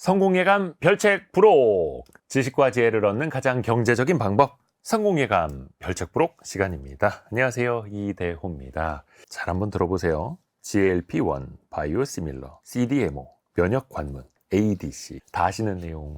성공예감 별책 부록! 지식과 지혜를 얻는 가장 경제적인 방법, 성공예감 별책 부록 시간입니다. 안녕하세요, 이대호입니다. 잘 한번 들어보세요. GLP-1, 바이오시밀러, CDMO, 면역관문, ADC 다 아시는 내용.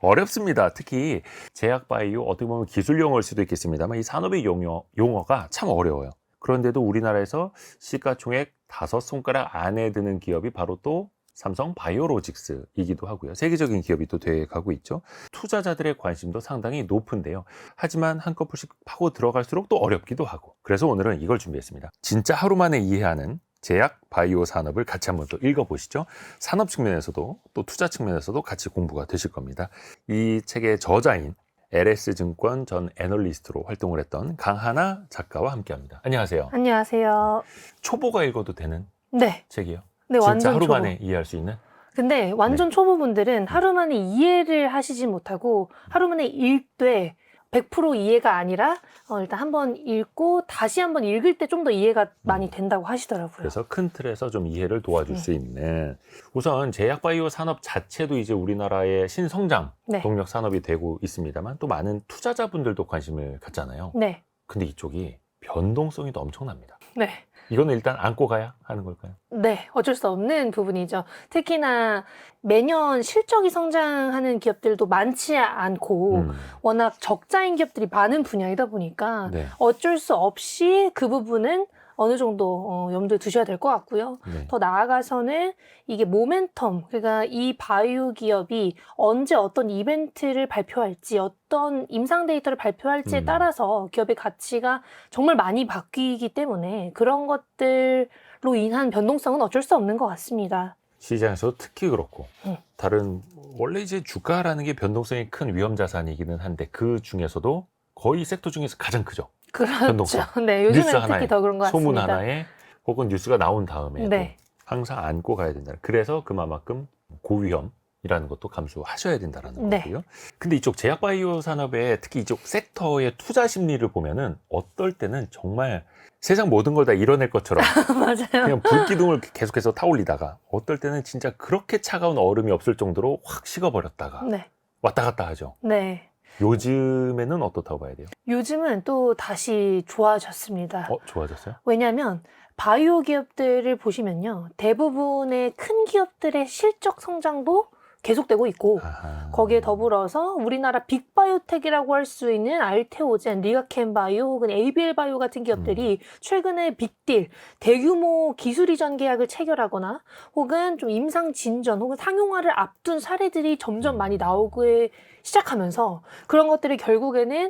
어렵습니다. 특히 제약바이오, 어떻게 보면 기술 용어일 수도 있겠습니다만 이 산업의 용어가 참 어려워요. 그런데도 우리나라에서 시가총액 5손가락 안에 드는 기업이 바로 또 삼성 바이오로직스이기도 하고요. 세계적인 기업이 또 돼가고 있죠. 투자자들의 관심도 상당히 높은데요. 하지만 한꺼풀씩 파고 들어갈수록 또 어렵기도 하고. 그래서 오늘은 이걸 준비했습니다. 진짜 하루 만에 이해하는 제약 바이오 산업을 같이 한번 또 읽어보시죠. 산업 측면에서도 또 투자 측면에서도 같이 공부가 되실 겁니다. 이 책의 저자인 LS증권 전 애널리스트로 활동을 했던 강하나 작가와 함께합니다. 안녕하세요. 안녕하세요. 초보가 읽어도 되는 네. 책이요? 네, 진짜 완전 하루 초보. 만에 이해할 수 있는? 근데 완전 초보분들은 하루 만에 이해를 하시지 못하고 하루 만에 읽되 100% 이해가 아니라 일단 한번 읽고 다시 한번 읽을 때 좀 더 이해가 많이 된다고 하시더라고요. 그래서 큰 틀에서 좀 이해를 도와줄 수 있는, 우선 제약바이오 산업 자체도 이제 우리나라의 신성장 네. 동력 산업이 되고 있습니다만 또 많은 투자자분들도 관심을 갖잖아요. 네. 근데 이쪽이 변동성이 또 엄청납니다. 네. 이거는 일단 안고 가야 하는 걸까요? 네, 어쩔 수 없는 부분이죠. 특히나 매년 실적이 성장하는 기업들도 많지 않고 워낙 적자인 기업들이 많은 분야이다 보니까 네. 어쩔 수 없이 그 부분은 어느 정도 염두에 두셔야 될 것 같고요. 네. 더 나아가서는 이게 모멘텀, 그러니까 이 바이오 기업이 언제 어떤 이벤트를 발표할지, 어떤 임상 데이터를 발표할지에 따라서 기업의 가치가 정말 많이 바뀌기 때문에 그런 것들로 인한 변동성은 어쩔 수 없는 것 같습니다. 시장에서 특히 그렇고 다른 원래 이제 주가라는 게 변동성이 큰 위험 자산이기는 한데 그 중에서도 거의 섹터 중에서 가장 크죠. 그렇죠. 변동성. 네, 뉴스 요즘엔 하나에, 특히 더 그런 것 같습니다. 소문 하나에 혹은 뉴스가 나온 다음에 네. 항상 안고 가야 된다. 그래서 그만큼 고위험이라는 것도 감수하셔야 된다는 네. 거고요. 근데 이쪽 제약바이오 산업의 특히 이쪽 섹터의 투자 심리를 보면은 어떨 때는 정말 세상 모든 걸 다 이뤄낼 것처럼 맞아요. 그냥 불기둥을 계속해서 타올리다가 어떨 때는 진짜 그렇게 차가운 얼음이 없을 정도로 확 식어버렸다가 네. 왔다 갔다 하죠. 네. 요즘에는 어떻다고 봐야 돼요? 요즘은 또 다시 좋아졌습니다. 좋아졌어요? 왜냐하면 바이오 기업들을 보시면요. 대부분의 큰 기업들의 실적 성장도 계속되고 있고 아하. 거기에 더불어서 우리나라 빅바이오텍이라고 할 수 있는 알테오젠, 리가켄바이오 혹은 ABL바이오 같은 기업들이 최근에 빅딜, 대규모 기술 이전 계약을 체결하거나 혹은 좀 임상 진전 혹은 상용화를 앞둔 사례들이 점점 많이 나오기 시작하면서 그런 것들이 결국에는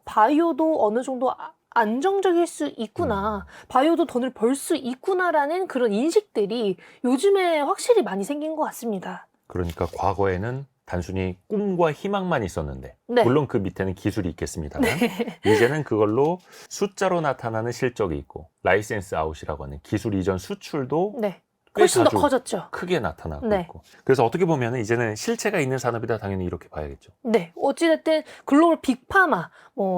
바이오도 어느 정도 안정적일 수 있구나, 바이오도 돈을 벌 수 있구나라는 그런 인식들이 요즘에 확실히 많이 생긴 것 같습니다. 그러니까 과거에는 단순히 꿈과 희망만 있었는데 네. 물론 그 밑에는 기술이 있겠습니다만 이제는 그걸로 숫자로 나타나는 실적이 있고 라이센스 아웃이라고 하는 기술 이전 수출도 네. 꽤 훨씬 더 자주 커졌죠. 크게 나타나고 네. 있고, 그래서 어떻게 보면 이제는 실체가 있는 산업이다 당연히 이렇게 봐야겠죠. 네, 어찌됐든 글로벌 빅파마,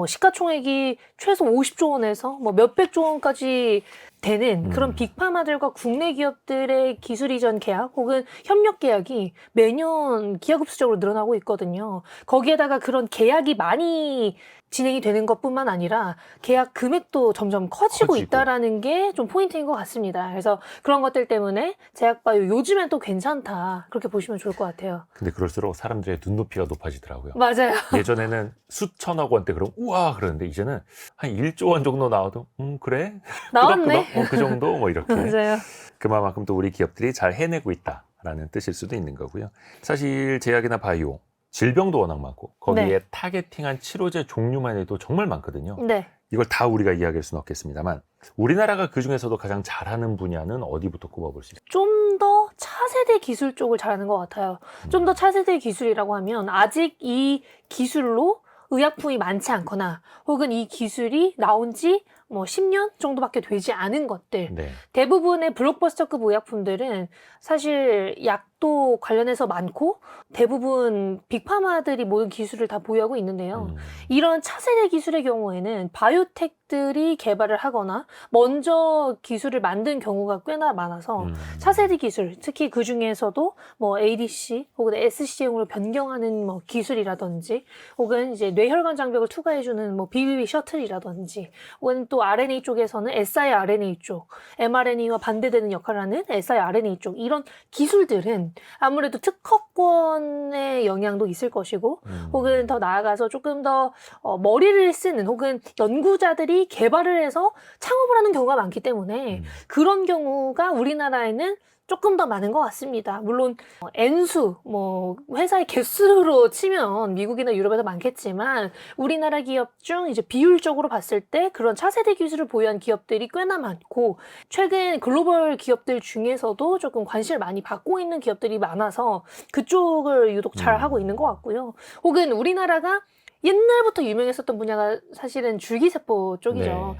시가총액이 최소 50조 원에서 몇백조 원까지 되는 그런 빅파마들과 국내 기업들의 기술 이전 계약 혹은 협력 계약이 매년 기하급수적으로 늘어나고 있거든요. 거기에다가 그런 계약이 많이 진행이 되는 것뿐만 아니라 계약 금액도 점점 커지고 있다라는 게 좀 포인트인 것 같습니다. 그래서 그런 것들 때문에 제약바이오 요즘엔 또 괜찮다, 그렇게 보시면 좋을 것 같아요. 근데 그럴수록 사람들의 눈높이가 높아지더라고요. 맞아요. 예전에는 수천억 원대 그럼 우와 그러는데 이제는 한 1조 원 정도 나와도 그래? 나왔네. 끄덕끄덕? 그 정도? 뭐 이렇게. 맞아요. 그만큼 또 우리 기업들이 잘 해내고 있다라는 뜻일 수도 있는 거고요. 사실 제약이나 바이오, 질병도 워낙 많고 거기에 네. 타겟팅한 치료제 종류만 해도 정말 많거든요. 네. 이걸 다 우리가 이야기할 수는 없겠습니다만 우리나라가 그중에서도 가장 잘하는 분야는 어디부터 꼽아볼 수 있어요? 좀 더 차세대 기술 쪽을 잘하는 것 같아요. 좀 더 차세대 기술이라고 하면 아직 이 기술로 의약품이 많지 않거나 혹은 이 기술이 나온 지 뭐 10년 정도밖에 되지 않은 것들. 네. 대부분의 블록버스터급 의약품들은 사실 약도 관련해서 많고 대부분 빅파마들이 모든 기술을 다 보유하고 있는데요. 이런 차세대 기술의 경우에는 바이오텍들이 개발을 하거나 먼저 기술을 만든 경우가 꽤나 많아서 차세대 기술, 특히 그 중에서도 뭐 ADC 혹은 SC형으로 변경하는 뭐 기술이라든지 혹은 이제 뇌혈관 장벽을 투과해주는 뭐 BBB 셔틀이라든지 혹은 또 RNA 쪽에서는 siRNA 쪽, mRNA와 반대되는 역할을 하는 siRNA 쪽 이런 기술들은 아무래도 특허권의 영향도 있을 것이고 혹은 더 나아가서 조금 더 머리를 쓰는 혹은 연구자들이 개발을 해서 창업을 하는 경우가 많기 때문에 그런 경우가 우리나라에는 조금 더 많은 것 같습니다. 물론 N수, 뭐 회사의 개수로 치면 미국이나 유럽에도 많겠지만 우리나라 기업 중 이제 비율적으로 봤을 때 그런 차세대 기술을 보유한 기업들이 꽤나 많고 최근 글로벌 기업들 중에서도 조금 관심을 많이 받고 있는 기업들이 많아서 그쪽을 유독 잘 하고 있는 것 같고요. 혹은 우리나라가 옛날부터 유명했었던 분야가 사실은 줄기세포 쪽이죠.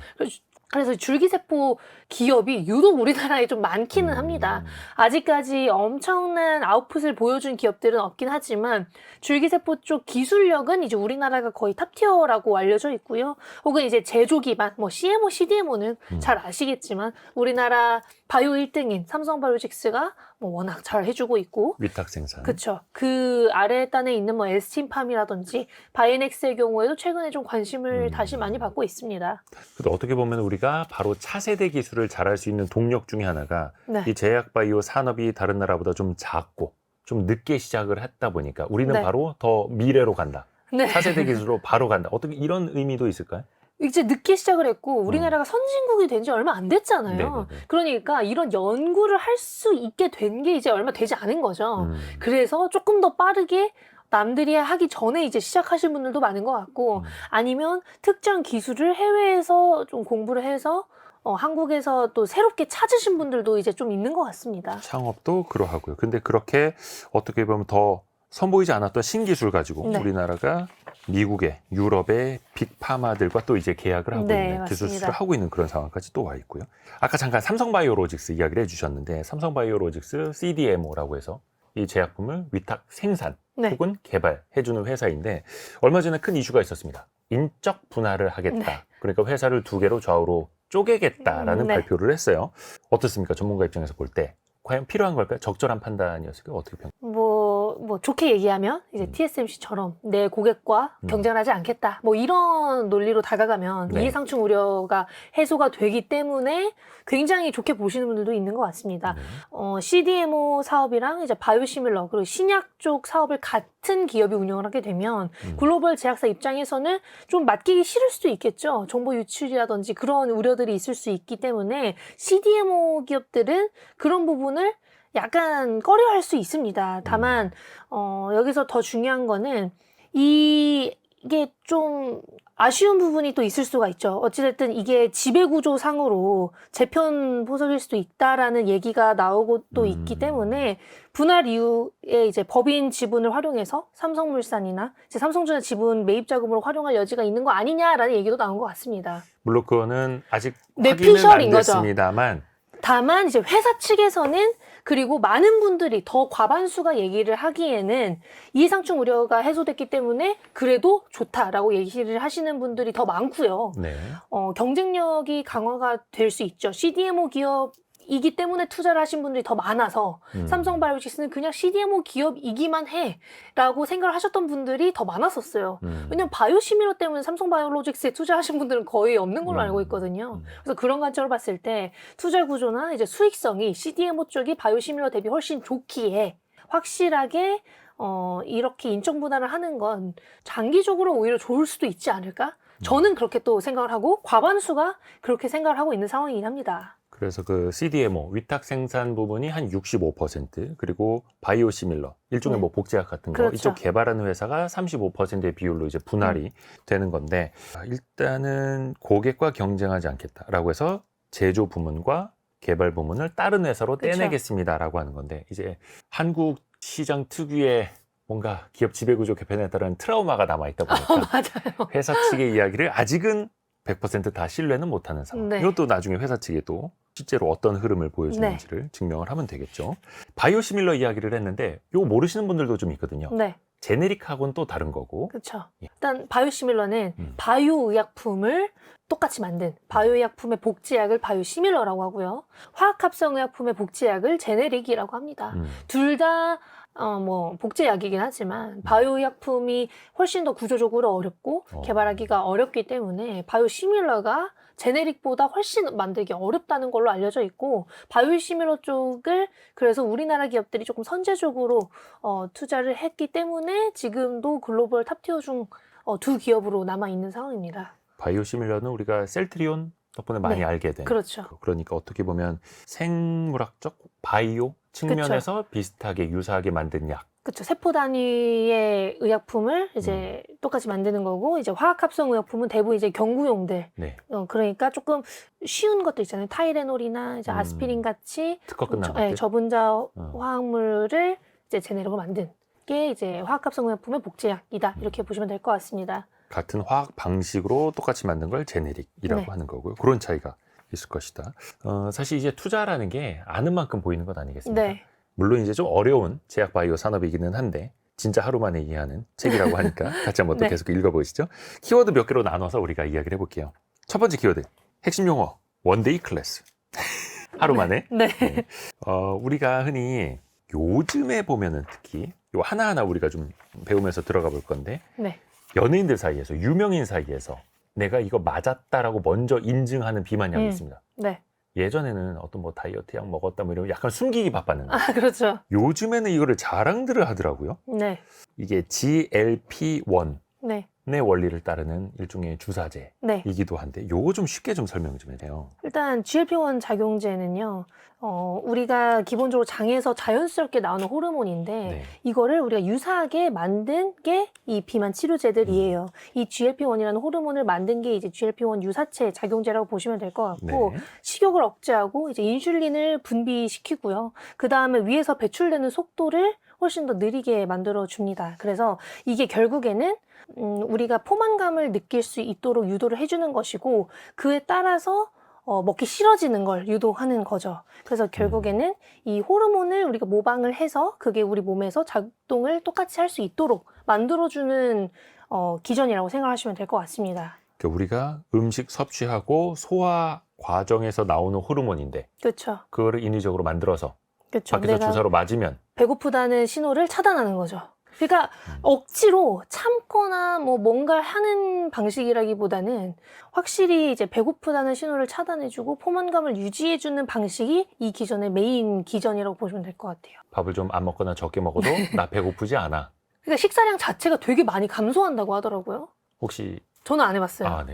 그래서 줄기세포 기업이 유독 우리나라에 좀 많기는 합니다. 아직까지 엄청난 아웃풋을 보여준 기업들은 없긴 하지만 줄기세포 쪽 기술력은 이제 우리나라가 거의 탑티어라고 알려져 있고요. 혹은 이제 제조 기반, 뭐 CMO, CDMO는 잘 아시겠지만 우리나라 바이오 1등인 삼성바이오로직스가 뭐 워낙 잘 해주고 있고 위탁 생산. 그렇죠. 그 아래 단에 있는 뭐 에스틴팜이라든지 바이넥스의 경우에도 최근에 좀 관심을 다시 많이 받고 있습니다. 그래도 어떻게 보면 우리가 바로 차세대 기술을 잘할 수 있는 동력 중에 하나가 네. 이 제약바이오 산업이 다른 나라보다 좀 작고 좀 늦게 시작을 했다 보니까 우리는 네. 바로 더 미래로 간다. 네. 차세대 기술로 바로 간다. 어떻게 이런 의미도 있을까요? 이제 늦게 시작을 했고 우리나라가 선진국이 된 지 얼마 안 됐잖아요. 네네네. 그러니까 이런 연구를 할 수 있게 된 게 이제 얼마 되지 않은 거죠. 그래서 조금 더 빠르게 남들이 하기 전에 이제 시작하신 분들도 많은 것 같고 아니면 특정 기술을 해외에서 좀 공부를 해서 한국에서 또 새롭게 찾으신 분들도 이제 좀 있는 것 같습니다. 창업도 그러하고요. 근데 그렇게 어떻게 보면 더 선보이지 않았던 신기술 가지고 네. 우리나라가 미국의 유럽의 빅파마들과 또 이제 계약을 하고 네, 있는 기술 맞습니다. 수출을 하고 있는 그런 상황까지 또 와 있고요. 아까 잠깐 삼성바이오로직스 이야기를 해주셨는데 삼성바이오로직스 CDMO라고 해서 이 제약품을 위탁 생산 네. 혹은 개발해주는 회사인데 얼마 전에 큰 이슈가 있었습니다. 인적 분할을 하겠다. 네. 그러니까 회사를 두 개로 좌우로 쪼개겠다라는 네. 발표를 했어요. 어떻습니까? 전문가 입장에서 볼 때. 과연 필요한 걸까요? 적절한 판단이었을까요? 어떻게 평가해요? 뭐 좋게 얘기하면 이제 TSMC처럼 내 고객과 경쟁을 하지 않겠다. 뭐 이런 논리로 다가가면 네. 이해상충 우려가 해소가 되기 때문에 굉장히 좋게 보시는 분들도 있는 것 같습니다. CDMO 사업이랑 이제 바이오시밀러 그리고 신약 쪽 사업을 같은 기업이 운영을 하게 되면 글로벌 제약사 입장에서는 좀 맡기기 싫을 수도 있겠죠. 정보 유출이라든지 그런 우려들이 있을 수 있기 때문에 CDMO 기업들은 그런 부분을 약간 꺼려할 수 있습니다. 다만 여기서 더 중요한 거는 이게 좀 아쉬운 부분이 또 있을 수가 있죠. 어찌됐든 이게 지배구조상으로 재편 포석일 수도 있다라는 얘기가 나오고 또 있기 때문에 분할 이후에 이제 법인 지분을 활용해서 삼성물산이나 이제 삼성전자 지분 매입 자금으로 활용할 여지가 있는 거 아니냐라는 얘기도 나온 것 같습니다. 물론 그거는 아직 네, 확인은 피셜인 안 거죠. 됐습니다만 다만 이제 회사 측에서는 그리고 많은 분들이 더 과반수가 얘기를 하기에는 이해상충 우려가 해소됐기 때문에 그래도 좋다라고 얘기를 하시는 분들이 더 많고요. 네. 경쟁력이 강화가 될 수 있죠. CDMO 기업이기 때문에 투자를 하신 분들이 더 많아서 삼성바이오로직스는 그냥 CDMO 기업이기만 해라고 생각을 하셨던 분들이 더 많았었어요. 왜냐면 바이오시밀러 때문에 삼성바이오로직스에 투자하신 분들은 거의 없는 걸로 알고 있거든요. 그래서 그런 관점으로 봤을 때 투자 구조나 이제 수익성이 CDMO 쪽이 바이오시밀러 대비 훨씬 좋기에 확실하게 이렇게 인적 분할을 하는 건 장기적으로 오히려 좋을 수도 있지 않을까? 저는 그렇게 또 생각을 하고 과반수가 그렇게 생각을 하고 있는 상황이긴 합니다. 그래서 그 CDMO 위탁 생산 부분이 한 65% 그리고 바이오시밀러 일종의 네. 뭐 복제약 같은 거 그렇죠. 이쪽 개발하는 회사가 35%의 비율로 이제 분할이 되는 건데 일단은 고객과 경쟁하지 않겠다라고 해서 제조 부문과 개발 부문을 다른 회사로 그쵸. 떼내겠습니다라고 하는 건데 이제 한국 시장 특유의 뭔가 기업 지배구조 개편에 따른 트라우마가 남아있다 보니까 맞아요. 회사 측의 이야기를 아직은 100%다 신뢰는 못하는 상황. 네. 이것도 나중에 회사 측에도 실제로 어떤 흐름을 보여주는지를 증명을 하면 되겠죠. 바이오시밀러 이야기를 했는데 이거 모르시는 분들도 좀 있거든요. 네. 제네릭하고는 또 다른 거고. 그렇죠. 예. 일단 바이오시밀러는 음. 바이오의약품을 똑같이 만든 바이오의약품의 복제약을 바이오시밀러라고 하고요. 화학합성의약품의 복제약을 제네릭이라고 합니다. 둘 다 뭐 복제약이긴 하지만 바이오의약품이 훨씬 더 구조적으로 어렵고 개발하기가 어렵기 때문에 바이오시밀러가 제네릭보다 훨씬 만들기 어렵다는 걸로 알려져 있고, 바이오시밀러 쪽을 그래서 우리나라 기업들이 조금 선제적으로 투자를 했기 때문에 지금도 글로벌 탑티어 중 두 기업으로 남아 있는 상황입니다. 바이오시밀러는 우리가 셀트리온 덕분에 많이 네. 알게 된. 그렇죠. 그러니까 어떻게 보면 생물학적 바이오 측면에서 비슷하게 유사하게 만든 약. 그렇죠. 세포 단위의 의약품을 이제 똑같이 만드는 거고, 이제 화학합성 의약품은 대부분 이제 경구용들. 네. 그러니까 조금 쉬운 것들 있잖아요. 타이레놀이나 이제 아스피린 같이 특허 끝난 것들. 저분자 화학물을 이제 제네릭으로 만든 게 이제 화학합성 의약품의 복제약이다. 이렇게 보시면 될 것 같습니다. 같은 화학 방식으로 똑같이 만든 걸 제네릭이라고 네. 하는 거고요. 그런 차이가 있을 것이다. 사실 이제 투자라는 게 아는 만큼 보이는 것 아니겠습니까? 네. 물론 이제 좀 어려운 제약 바이오 산업이기는 한데 진짜 하루 만에 이해하는 책이라고 하니까 같이 한번 또 네. 계속 읽어보시죠. 키워드 몇 개로 나눠서 우리가 이야기를 해볼게요. 첫 번째 키워드, 핵심 용어, 원데이 클래스. 하루 만에. 네. 네. 우리가 흔히 요즘에 보면은 특히 요 하나하나 우리가 좀 배우면서 들어가 볼 건데, 네. 연예인들 사이에서, 유명인 사이에서 내가 이거 맞았다라고 먼저 인증하는 비만약이 있습니다. 네. 예전에는 어떤 뭐 다이어트 약 먹었다 뭐 이러면 약간 숨기기 바빴는데 그렇죠. 요즘에는 이거를 자랑들을 하더라고요. 네. 이게 GLP-1의 네. 원리를 따르는 일종의 주사제이기도 네. 한데 요거 좀 쉽게 좀 설명 좀 해주세요. 일단 GLP-1 작용제는요, 우리가 기본적으로 장에서 자연스럽게 나오는 호르몬인데, 네. 이거를 우리가 유사하게 만든 게 이 비만 치료제들이에요. 이 GLP-1이라는 호르몬을 만든 게 이제 GLP-1 유사체 작용제라고 보시면 될 것 같고, 네. 식욕을 억제하고 이제 인슐린을 분비시키고요. 그 다음에 위에서 배출되는 속도를 훨씬 더 느리게 만들어 줍니다. 그래서 이게 결국에는 우리가 포만감을 느낄 수 있도록 유도를 해주는 것이고, 그에 따라서 먹기 싫어지는 걸 유도하는 거죠. 그래서 결국에는 이 호르몬을 우리가 모방을 해서 그게 우리 몸에서 작동을 똑같이 할 수 있도록 만들어주는 기전이라고 생각하시면 될 것 같습니다. 그러니까 우리가 음식 섭취하고 소화 과정에서 나오는 호르몬인데 그렇죠. 그거를 인위적으로 만들어서 그렇죠. 밖에서 내가 주사로 맞으면 배고프다는 신호를 차단하는 거죠. 그러니까 억지로 참거나 뭐 뭔가를 하는 방식이라기보다는 확실히 이제 배고프다는 신호를 차단해주고 포만감을 유지해주는 방식이 이 기전의 메인 기전이라고 보시면 될 것 같아요. 밥을 좀 안 먹거나 적게 먹어도 나 배고프지 않아. 그러니까 식사량 자체가 되게 많이 감소한다고 하더라고요. 혹시 저는 안 해봤어요. 아, 네.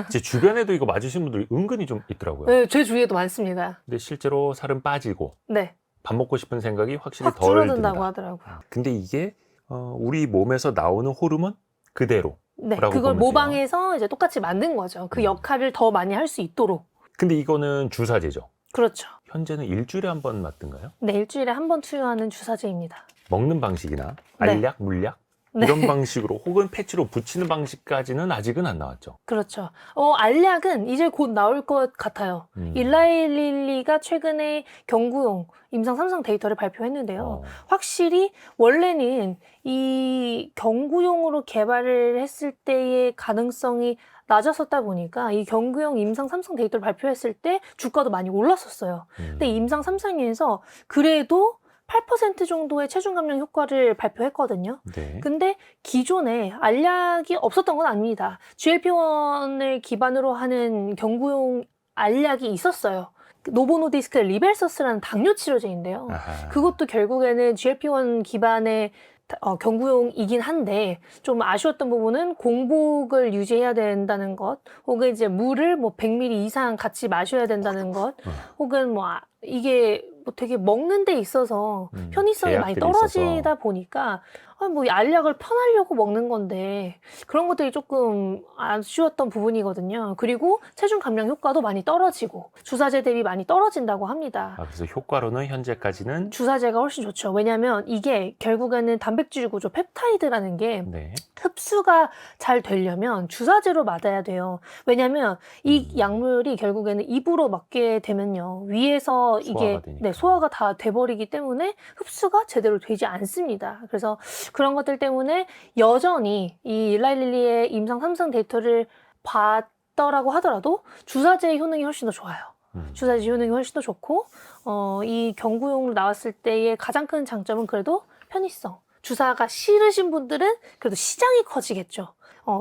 제 주변에도 이거 맞으신 분들이 은근히 좀 있더라고요. 네, 제 주위에도 많습니다. 근데 실제로 살은 빠지고 네, 밥 먹고 싶은 생각이 확실히 확 덜 줄어든다고 든다. 하더라고요. 근데 이게 우리 몸에서 나오는 호르몬 그대로. 네, 라고 그걸 보면 돼요. 모방해서 이제 똑같이 만든 거죠. 그 역할을 더 많이 할 수 있도록. 근데 이거는 주사제죠. 그렇죠. 현재는 일주일에 한 번 맞던가요? 네, 일주일에 한 번 투여하는 주사제입니다. 먹는 방식이나 네. 알약, 물약 네. 이런 방식으로 혹은 패치로 붙이는 방식까지는 아직은 안 나왔죠. 그렇죠. 알약은 이제 곧 나올 것 같아요. 일라일릴리가 최근에 경구용 임상 3상 데이터를 발표했는데요. 확실히 원래는 이 경구용으로 개발을 했을 때의 가능성이 낮았었다 보니까 이 경구용 임상 3상 데이터를 발표했을 때 주가도 많이 올랐었어요. 근데 임상 3상에서 그래도 8% 정도의 체중 감량 효과를 발표했거든요. 네. 근데 기존에 알약이 없었던 건 아닙니다. GLP-1을 기반으로 하는 경구용 알약이 있었어요. 노보노디스크의 리벨서스라는 당뇨 치료제인데요. 아하. 그것도 결국에는 GLP-1 기반의 경구용이긴 한데 좀 아쉬웠던 부분은 공복을 유지해야 된다는 것, 혹은 이제 물을 뭐 100ml 이상 같이 마셔야 된다는 것, 혹은 뭐 이게 뭐 되게 먹는 데 있어서 편의성이 많이 제약들이 떨어지다 있어서. 보니까 아니 뭐 알약을 편하려고 먹는 건데 그런 것들이 조금 아쉬웠던 부분이거든요. 그리고 체중 감량 효과도 많이 떨어지고 주사제 대비 많이 떨어진다고 합니다. 그래서 효과로는 현재까지는 주사제가 훨씬 좋죠. 왜냐하면 이게 결국에는 단백질 구조 펩타이드라는 게 네. 흡수가 잘 되려면 주사제로 맞아야 돼요. 왜냐하면 이 약물이 결국에는 입으로 맞게 되면요. 위에서 이게 소화가 되니까. 소화가 다 돼버리기 때문에 흡수가 제대로 되지 않습니다. 그래서 그런 것들 때문에 여전히 이 일라일리의 임상 3상 데이터를 봤더라고 하더라도 주사제의 효능이 훨씬 더 좋아요. 주사제 효능이 훨씬 더 좋고 이 경구용으로 나왔을 때의 가장 큰 장점은 그래도 편의성. 주사가 싫으신 분들은 그래도 시장이 커지겠죠.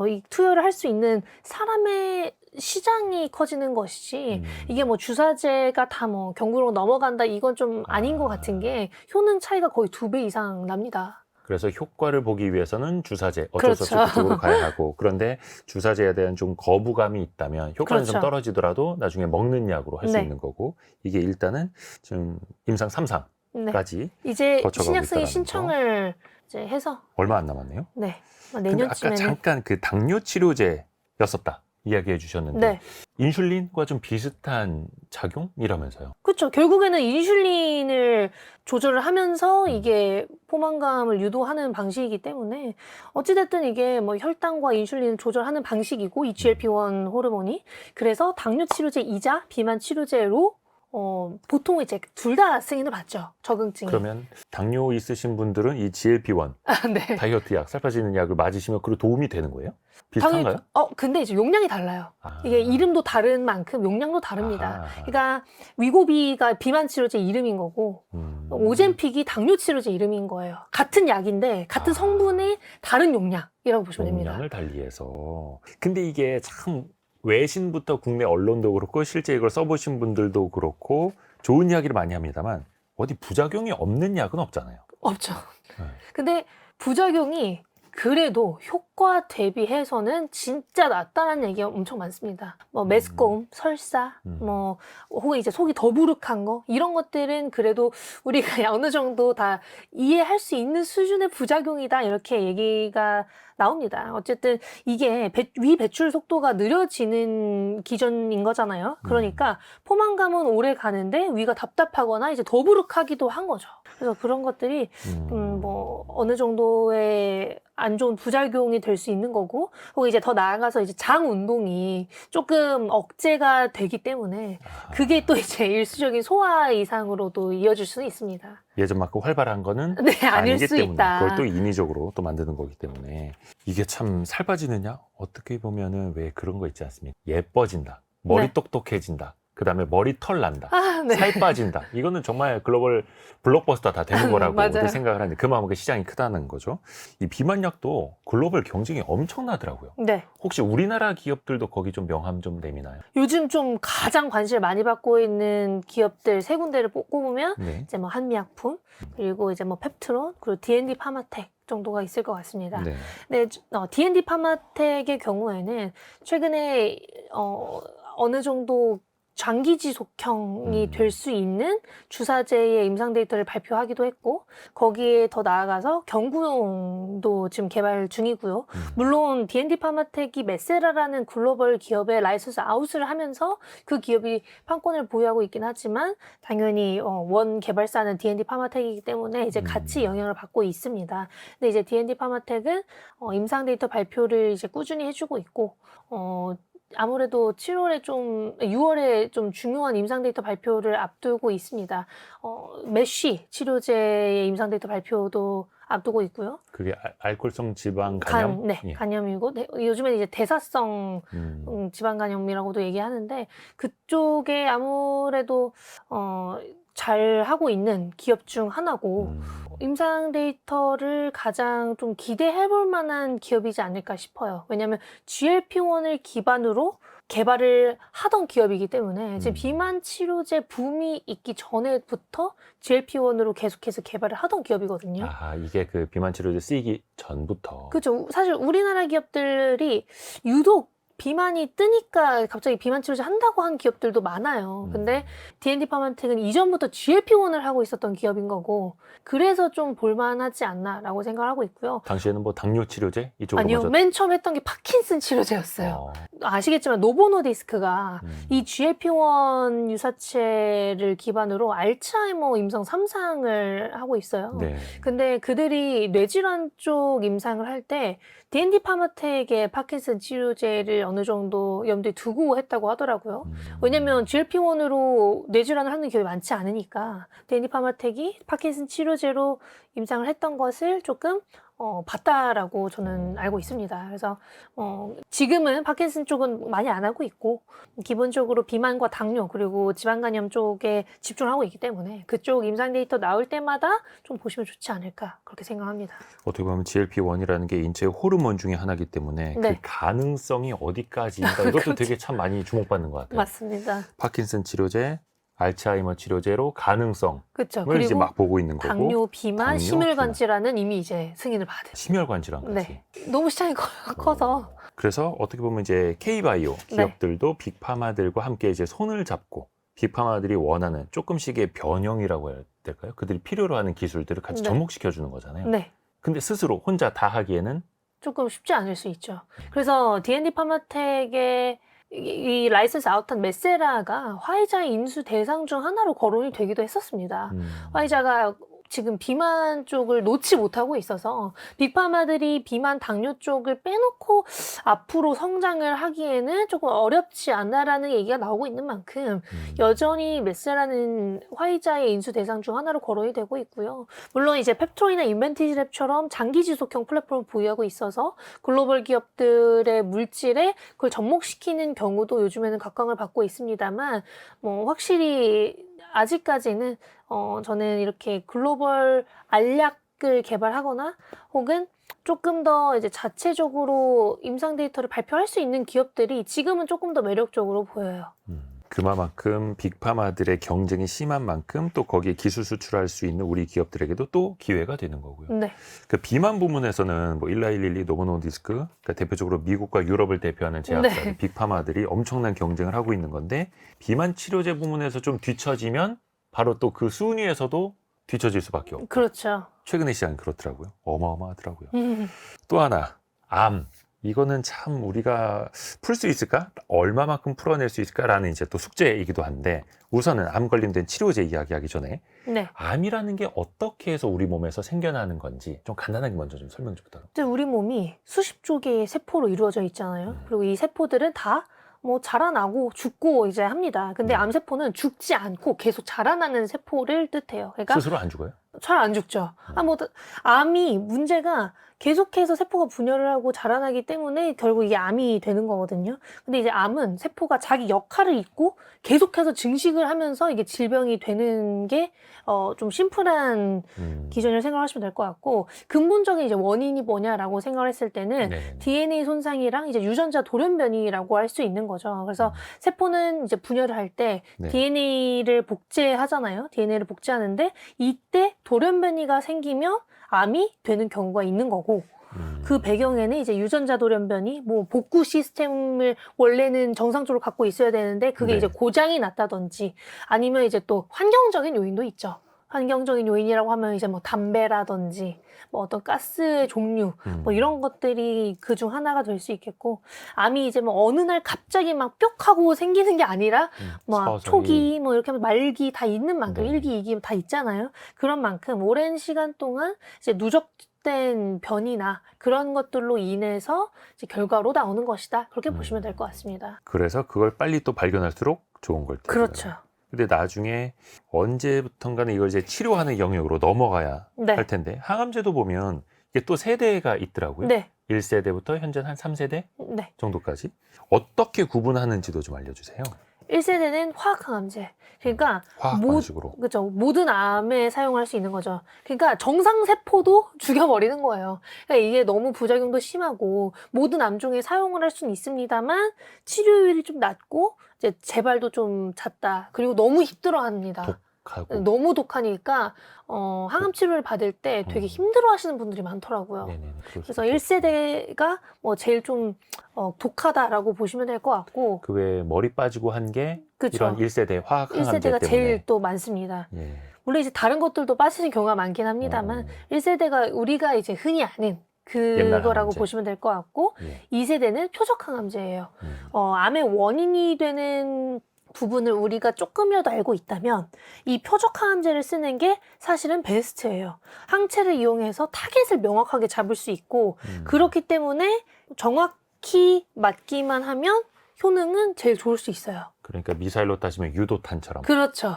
이 투여를 할 수 있는 사람의 시장이 커지는 것이지 이게 뭐 주사제가 다 뭐 경구로 넘어간다 이건 좀 아닌 것 같은 게 효능 차이가 거의 2배 이상 납니다. 그래서 효과를 보기 위해서는 주사제 어쩔 수 없이 그렇죠. 그쪽으로 가야 하고 그런데 주사제에 대한 좀 거부감이 있다면 효과는 좀 그렇죠. 떨어지더라도 나중에 먹는 약으로 할 수 네. 있는 거고 이게 일단은 지금 임상 3상까지 네. 이제 거쳐가고 신약승인 있다라는 신청을 이제 해서 얼마 안 남았네요. 네. 근데 아까 내년쯤에는 잠깐 그 당뇨 치료제였었다 이야기해 주셨는데 네. 인슐린과 좀 비슷한 작용이라면서요. 그렇죠. 결국에는 인슐린을 조절을 하면서 이게 포만감을 유도하는 방식이기 때문에 어찌됐든 이게 뭐 혈당과 인슐린을 조절하는 방식이고 이 GLP-1 호르몬이 그래서 당뇨 치료제이자 비만 치료제로 보통 이제 둘 다 승인을 받죠. 적응증이. 그러면 당뇨 있으신 분들은 이 GLP-1 네. 다이어트 약, 살 빠지는 약을 맞으시면 그리고 도움이 되는 거예요? 비슷한가요? 근데 이제 용량이 달라요. 이게 이름도 다른 만큼 용량도 다릅니다. 아하. 그러니까 위고비가 비만 치료제 이름인 거고 오젬픽이 당뇨 치료제 이름인 거예요. 같은 약인데 같은 성분의 다른 용량이라고 보시면 됩니다. 용량을 달리해서. 근데 이게 참 외신부터 국내 언론도 그렇고 실제 이걸 써보신 분들도 그렇고 좋은 이야기를 많이 합니다만 어디 부작용이 없는 약은 없잖아요. 없죠. 네. 근데 부작용이 그래도 효과 대비해서는 진짜 낫다는 얘기가 엄청 많습니다. 뭐 메스꺼움, 설사, 뭐 혹은 이제 속이 더부룩한 거 이런 것들은 그래도 우리가 어느 정도 다 이해할 수 있는 수준의 부작용이다 이렇게 얘기가 나옵니다. 어쨌든 이게 위 배출 속도가 느려지는 기전인 거잖아요. 그러니까 포만감은 오래 가는데 위가 답답하거나 이제 더부룩하기도 한 거죠. 그래서 그런 것들이 뭐 어느 정도의 안 좋은 부작용이 될 수 있는 거고, 혹은 이제 더 나아가서 이제 장 운동이 조금 억제가 되기 때문에 그게 또 이제 일시적인 소화 이상으로도 이어질 수는 있습니다. 예전만큼 활발한 거는 네, 아닐 아니기 수 때문에 있다. 그걸 또 인위적으로 또 만드는 거기 때문에 이게 참 살 빠지느냐? 어떻게 보면은 왜 그런 거 있지 않습니까? 예뻐진다, 머리 네. 똑똑해진다, 그 다음에 머리털 난다, 네. 살 빠진다. 이거는 정말 글로벌 블록버스터 다 되는 거라고 맞아요. 생각을 하는데 그만큼 시장이 크다는 거죠. 이 비만약도 글로벌 경쟁이 엄청나더라고요. 네. 혹시 우리나라 기업들도 거기 좀 명함 좀 내미나요? 요즘 좀 가장 관심을 많이 받고 있는 기업들 세 군데를 꼽으면 네. 이제 뭐 한미약품, 그리고 이제 뭐 펩트론, 그리고 D&D 파마텍 정도가 있을 것 같습니다. 네. 네, D&D 파마텍의 경우에는 최근에 어느 정도 장기 지속형이 될 수 있는 주사제의 임상 데이터를 발표하기도 했고, 거기에 더 나아가서 경구용도 지금 개발 중이고요. 물론 D&D 파마텍이 메세라라는 글로벌 기업의 라이선스 아웃을 하면서 그 기업이 판권을 보유하고 있긴 하지만 당연히 원 개발사는 D&D 파마텍이기 때문에 이제 같이 영향을 받고 있습니다. 근데 이제 D&D 파마텍은 임상 데이터 발표를 이제 꾸준히 해주고 있고, 아무래도 6월에 좀 중요한 임상 데이터 발표를 앞두고 있습니다. 메쉬 치료제의 임상 데이터 발표도 앞두고 있고요. 그게 알코올성 지방 간염? 네, 예. 간염이고, 요즘에는 이제 대사성 지방 간염이라고도 얘기하는데, 그쪽에 아무래도 잘 하고 있는 기업 중 하나고, 임상 데이터를 가장 좀 기대해볼 만한 기업이지 않을까 싶어요. 왜냐하면 GLP-1을 기반으로 개발을 하던 기업이기 때문에 지금 비만 치료제 붐이 있기 전에부터 GLP-1으로 계속해서 개발을 하던 기업이거든요. 아, 이게 그 비만 치료제 쓰이기 전부터. 그렇죠. 사실 우리나라 기업들이 유독 비만이 뜨니까 갑자기 비만 치료제 한다고 한 기업들도 많아요. 근데 D&D 파마텍은 이전부터 GLP-1을 하고 있었던 기업인 거고 그래서 좀 볼만하지 않나라고 생각을 하고 있고요. 당시에는 뭐 당뇨 치료제 이쪽으로 아니요, 먼저 맨 처음 했던 게 파킨슨 치료제였어요. 아시겠지만 노보노디스크가 이 GLP-1 유사체를 기반으로 알츠하이머 임상 3상을 하고 있어요. 네. 근데 그들이 뇌질환 쪽 임상을 할 때 D&D 파마텍의 파킨슨 치료제를 어느 정도 염두에 두고 했다고 하더라고요. 왜냐면 GLP-1으로 뇌질환을 하는 기업이 많지 않으니까 D&D 파마텍이 파킨슨 치료제로 임상을 했던 것을 조금 봤다라고 저는 알고 있습니다. 그래서 지금은 파킨슨 쪽은 많이 안 하고 있고 기본적으로 비만과 당뇨 그리고 지방간염 쪽에 집중을 하고 있기 때문에 그쪽 임상 데이터 나올 때마다 좀 보시면 좋지 않을까 그렇게 생각합니다. 어떻게 보면 GLP-1이라는 게 인체의 호르몬 중에 하나이기 때문에 네. 그 가능성이 어디까지인가 이것도 되게 참 많이 주목받는 것 같아요. 맞습니다. 파킨슨 치료제, 알츠하이머 치료제로 가능성을 그렇죠. 이제 그리고 막 보고 있는 거고 당뇨, 비만, 당뇨, 심혈관 질환은 이미 이제 승인을 받은. 심혈관 질환까지. 네. 너무 시장이 커서. 그래서 어떻게 보면 이제 K바이오 기업들도 빅파마들과 함께 이제 손을 잡고 빅파마들이 원하는 조금씩의 변형이라고 해야 될까요? 그들이 필요로 하는 기술들을 같이 네. 접목시켜 주는 거잖아요. 네. 근데 스스로 혼자 다 하기에는 조금 쉽지 않을 수 있죠. 그래서 D&D 파마텍의 이 라이선스 아웃한 메세라가 화이자의 인수 대상 중 하나로 거론이 되기도 했었습니다. 화이자가 지금 비만 쪽을 놓지 못하고 있어서 빅파마들이 비만 당뇨 쪽을 빼놓고 앞으로 성장을 하기에는 조금 어렵지 않나라는 얘기가 나오고 있는 만큼 여전히 메세라는 화이자의 인수 대상 중 하나로 거론이 되고 있고요. 물론 이제 펩토이나 인벤티지랩처럼 장기 지속형 플랫폼을 보유하고 있어서 글로벌 기업들의 물질에 그걸 접목시키는 경우도 요즘에는 각광을 받고 있습니다만 확실히 아직까지는 저는 이렇게 글로벌 알약을 개발하거나 혹은 조금 더 이제 자체적으로 임상 데이터를 발표할 수 있는 기업들이 지금은 조금 더 매력적으로 보여요. 그만큼 빅파마들의 경쟁이 심한 만큼 또 거기에 기술 수출할 수 있는 우리 기업들에게도 또 기회가 되는 거고요. 네. 그 비만 부문에서는 뭐 일라일릴리, 노보노디스크, 그러니까 대표적으로 미국과 유럽을 대표하는 제약사들, 네. 빅파마들이 엄청난 경쟁을 하고 있는 건데 비만 치료제 부문에서 좀 뒤처지면 바로 또 그 순위에서도 뒤처질 수밖에 없고. 그렇죠. 최근의 시장은 그렇더라고요. 어마어마하더라고요. 또 하나, 암. 이거는 참 우리가 풀 수 있을까? 얼마만큼 풀어낼 수 있을까라는 이제 또 숙제이기도 한데 우선은 암 관련된 치료제 이야기하기 전에 네. 암이라는 게 어떻게 해서 우리 몸에서 생겨나는 건지 좀 간단하게 먼저 좀 설명 좀 부탁드립니다. 이제 우리 몸이 수십조 개의 세포로 이루어져 있잖아요. 그리고 이 세포들은 다 자라나고 죽고 이제 합니다. 근데 암세포는 죽지 않고 계속 자라나는 세포를 뜻해요. 그러니까 스스로 안 죽어요? 잘 안 죽죠. 암이 문제가 계속해서 세포가 분열을 하고 자라나기 때문에 결국 이게 암이 되는 거거든요. 근데 이제 암은 세포가 자기 역할을 잊고 계속해서 증식을 하면서 이게 질병이 되는 게 좀 심플한 기전을 생각하시면 될 것 같고 근본적인 이제 원인이 뭐냐라고 생각을 했을 때는 네네네. DNA 손상이랑 이제 유전자 돌연변이라고 할 수 있는 거죠. 그래서 세포는 이제 분열을 할 때 네. DNA를 복제하잖아요. DNA를 복제하는데 이때 돌연변이가 생기면 암이 되는 경우가 있는 거고 그 배경에는 이제 유전자 돌연변이 복구 시스템을 원래는 정상적으로 갖고 있어야 되는데 그게 네. 이제 고장이 났다든지 아니면 이제 또 환경적인 요인도 있죠. 환경적인 요인이라고 하면 이제 담배라든지 어떤 가스의 종류 이런 것들이 그중 하나가 될 수 있겠고 암이 이제 어느 날 갑자기 막 뿅 하고 생기는 게 아니라 서서히. 초기 이렇게 하면 말기 다 있는 만큼 네. 1기, 2기 다 있잖아요. 그런 만큼 오랜 시간 동안 이제 누적된 변이나 그런 것들로 인해서 이제 결과로 나오는 것이다. 그렇게 보시면 될 것 같습니다. 그래서 그걸 빨리 또 발견할수록 좋은 걸 테고요. 그렇죠. 근데 나중에 언제부턴가는 이걸 이제 치료하는 영역으로 넘어가야 네. 할 텐데 항암제도 보면 이게 또 세대가 있더라고요. 네. 1세대부터 현재 한 3세대 네. 정도까지 어떻게 구분하는지도 좀 알려주세요. 1세대는 화학항암제. 그러니까 화학 방식으로. 그렇죠. 모든 암에 사용할 수 있는 거죠. 그러니까 정상 세포도 죽여버리는 거예요. 그러니까 이게 너무 부작용도 심하고 모든 암종에 사용을 할 수는 있습니다만 치료율이 좀 낮고 이제 재발도 좀 잦다. 그리고 너무 힘들어합니다. 독하고. 너무 독하니까 항암 치료를 받을 때 되게 힘들어 하시는 분들이 많더라고요. 네네. 그래서 1세대가 뭐 제일 좀 독하다라고 보시면 될 것 같고, 그 외에 머리 빠지고 한 게 그쵸. 이런 1세대 화학 항암제 1세대가 때문에. 제일 또 많습니다. 예. 물론 이제 다른 것들도 빠지는 경우가 많긴 합니다만, 1세대가 우리가 이제 흔히 아는 옛날 그거라고 항암제. 보시면 될 것 같고, 예. 2세대는 표적 항암제예요. 암의 원인이 되는 부분을 우리가 조금이라도 알고 있다면 이 표적 항암제를 쓰는 게 사실은 베스트예요. 항체를 이용해서 타겟을 명확하게 잡을 수 있고, 그렇기 때문에 정확히 맞기만 하면 효능은 제일 좋을 수 있어요. 그러니까 미사일로 따지면 유도탄처럼. 그렇죠.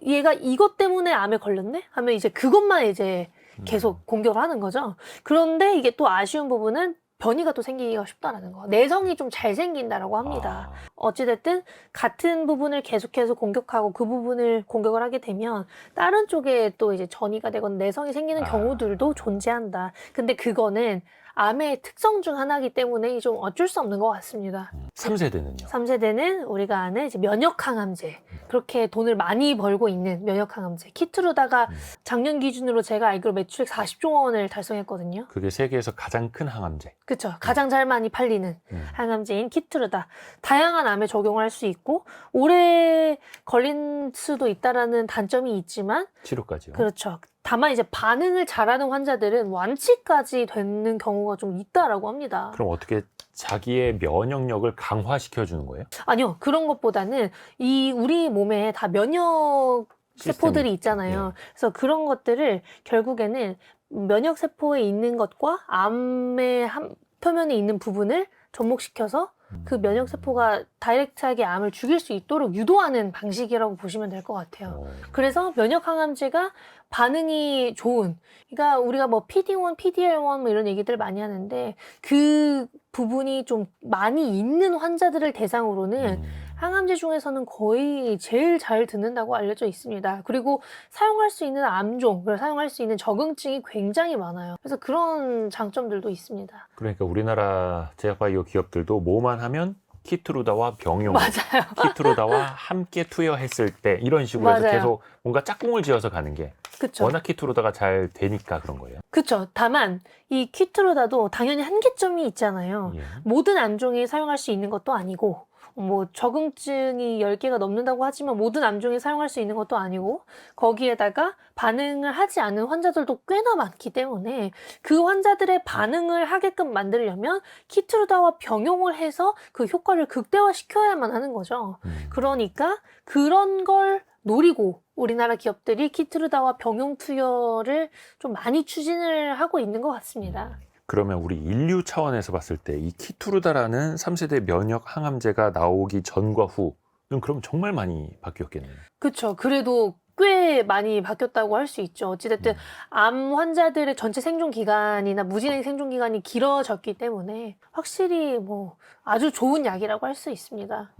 얘가 이것 때문에 암에 걸렸네? 하면 이제 그것만 이제 계속 공격을 하는 거죠. 그런데 이게 또 아쉬운 부분은 변이가 또 생기기가 쉽다라는 거. 내성이 좀 잘 생긴다라고 합니다. 어찌됐든 같은 부분을 계속해서 공격하고 그 부분을 공격을 하게 되면 다른 쪽에 또 이제 전이가 되거나 내성이 생기는 경우들도 존재한다. 근데 그거는 암의 특성 중 하나이기 때문에 좀 어쩔 수 없는 것 같습니다. 3세대는요? 3세대는 우리가 아는 이제 면역항암제. 그렇게 돈을 많이 벌고 있는 면역항암제. 키트루다가 작년 기준으로 제가 알기로 매출액 40조 원을 달성했거든요. 그게 세계에서 가장 큰 항암제. 그쵸. 가장 잘 많이 팔리는 항암제인 키트루다. 다양한 암에 적용할 수 있고 오래 걸릴 수도 있다라는 단점이 있지만 치료까지요. 그렇죠. 다만 이제 반응을 잘하는 환자들은 완치까지 되는 경우가 좀 있다라고 합니다. 그럼 어떻게 자기의 면역력을 강화시켜 주는 거예요? 아니요. 그런 것보다는 우리 몸에 다 면역 세포들이 있잖아요. 그래서 그런 것들을 결국에는 면역 세포에 있는 것과 암의 표면에 있는 부분을 접목시켜서 그 면역 세포가 다이렉트하게 암을 죽일 수 있도록 유도하는 방식이라고 보시면 될 것 같아요. 그래서 면역 항암제가 반응이 좋은, 그러니까 우리가 뭐 PD-1, PD-L1 뭐 이런 얘기들 많이 하는데 그 부분이 좀 많이 있는 환자들을 대상으로는 항암제 중에서는 거의 제일 잘 듣는다고 알려져 있습니다. 그리고 사용할 수 있는 암종, 그리고 사용할 수 있는 적응증이 굉장히 많아요. 그래서 그런 장점들도 있습니다. 그러니까 우리나라 제약바이오 기업들도 뭐만 하면 키트루다와 병용, 맞아요. 키트루다와 함께 투여했을 때 이런 식으로 해서 맞아요. 계속 뭔가 짝꿍을 지어서 가는 게 그쵸. 워낙 키트루다가 잘 되니까 그런 거예요. 그쵸. 다만 이 키트루다도 당연히 한계점이 있잖아요. 예. 모든 암종이 사용할 수 있는 것도 아니고 뭐 적응증이 10개가 넘는다고 하지만 모든 암종이 사용할 수 있는 것도 아니고 거기에다가 반응을 하지 않은 환자들도 꽤나 많기 때문에 그 환자들의 반응을 하게끔 만들려면 키트루다와 병용을 해서 그 효과를 극대화시켜야만 하는 거죠. 그러니까 그런 걸 노리고 우리나라 기업들이 키트루다와 병용 투여를 좀 많이 추진을 하고 있는 것 같습니다. 그러면 우리 인류 차원에서 봤을 때 이 키투르다라는 3세대 면역 항암제가 나오기 전과 후는 그럼 정말 많이 바뀌었겠네요. 그렇죠. 그래도 꽤 많이 바뀌었다고 할 수 있죠. 어찌됐든 암 환자들의 전체 생존 기간이나 무진행 생존 기간이 길어졌기 때문에 확실히 뭐 아주 좋은 약이라고 할 수 있습니다.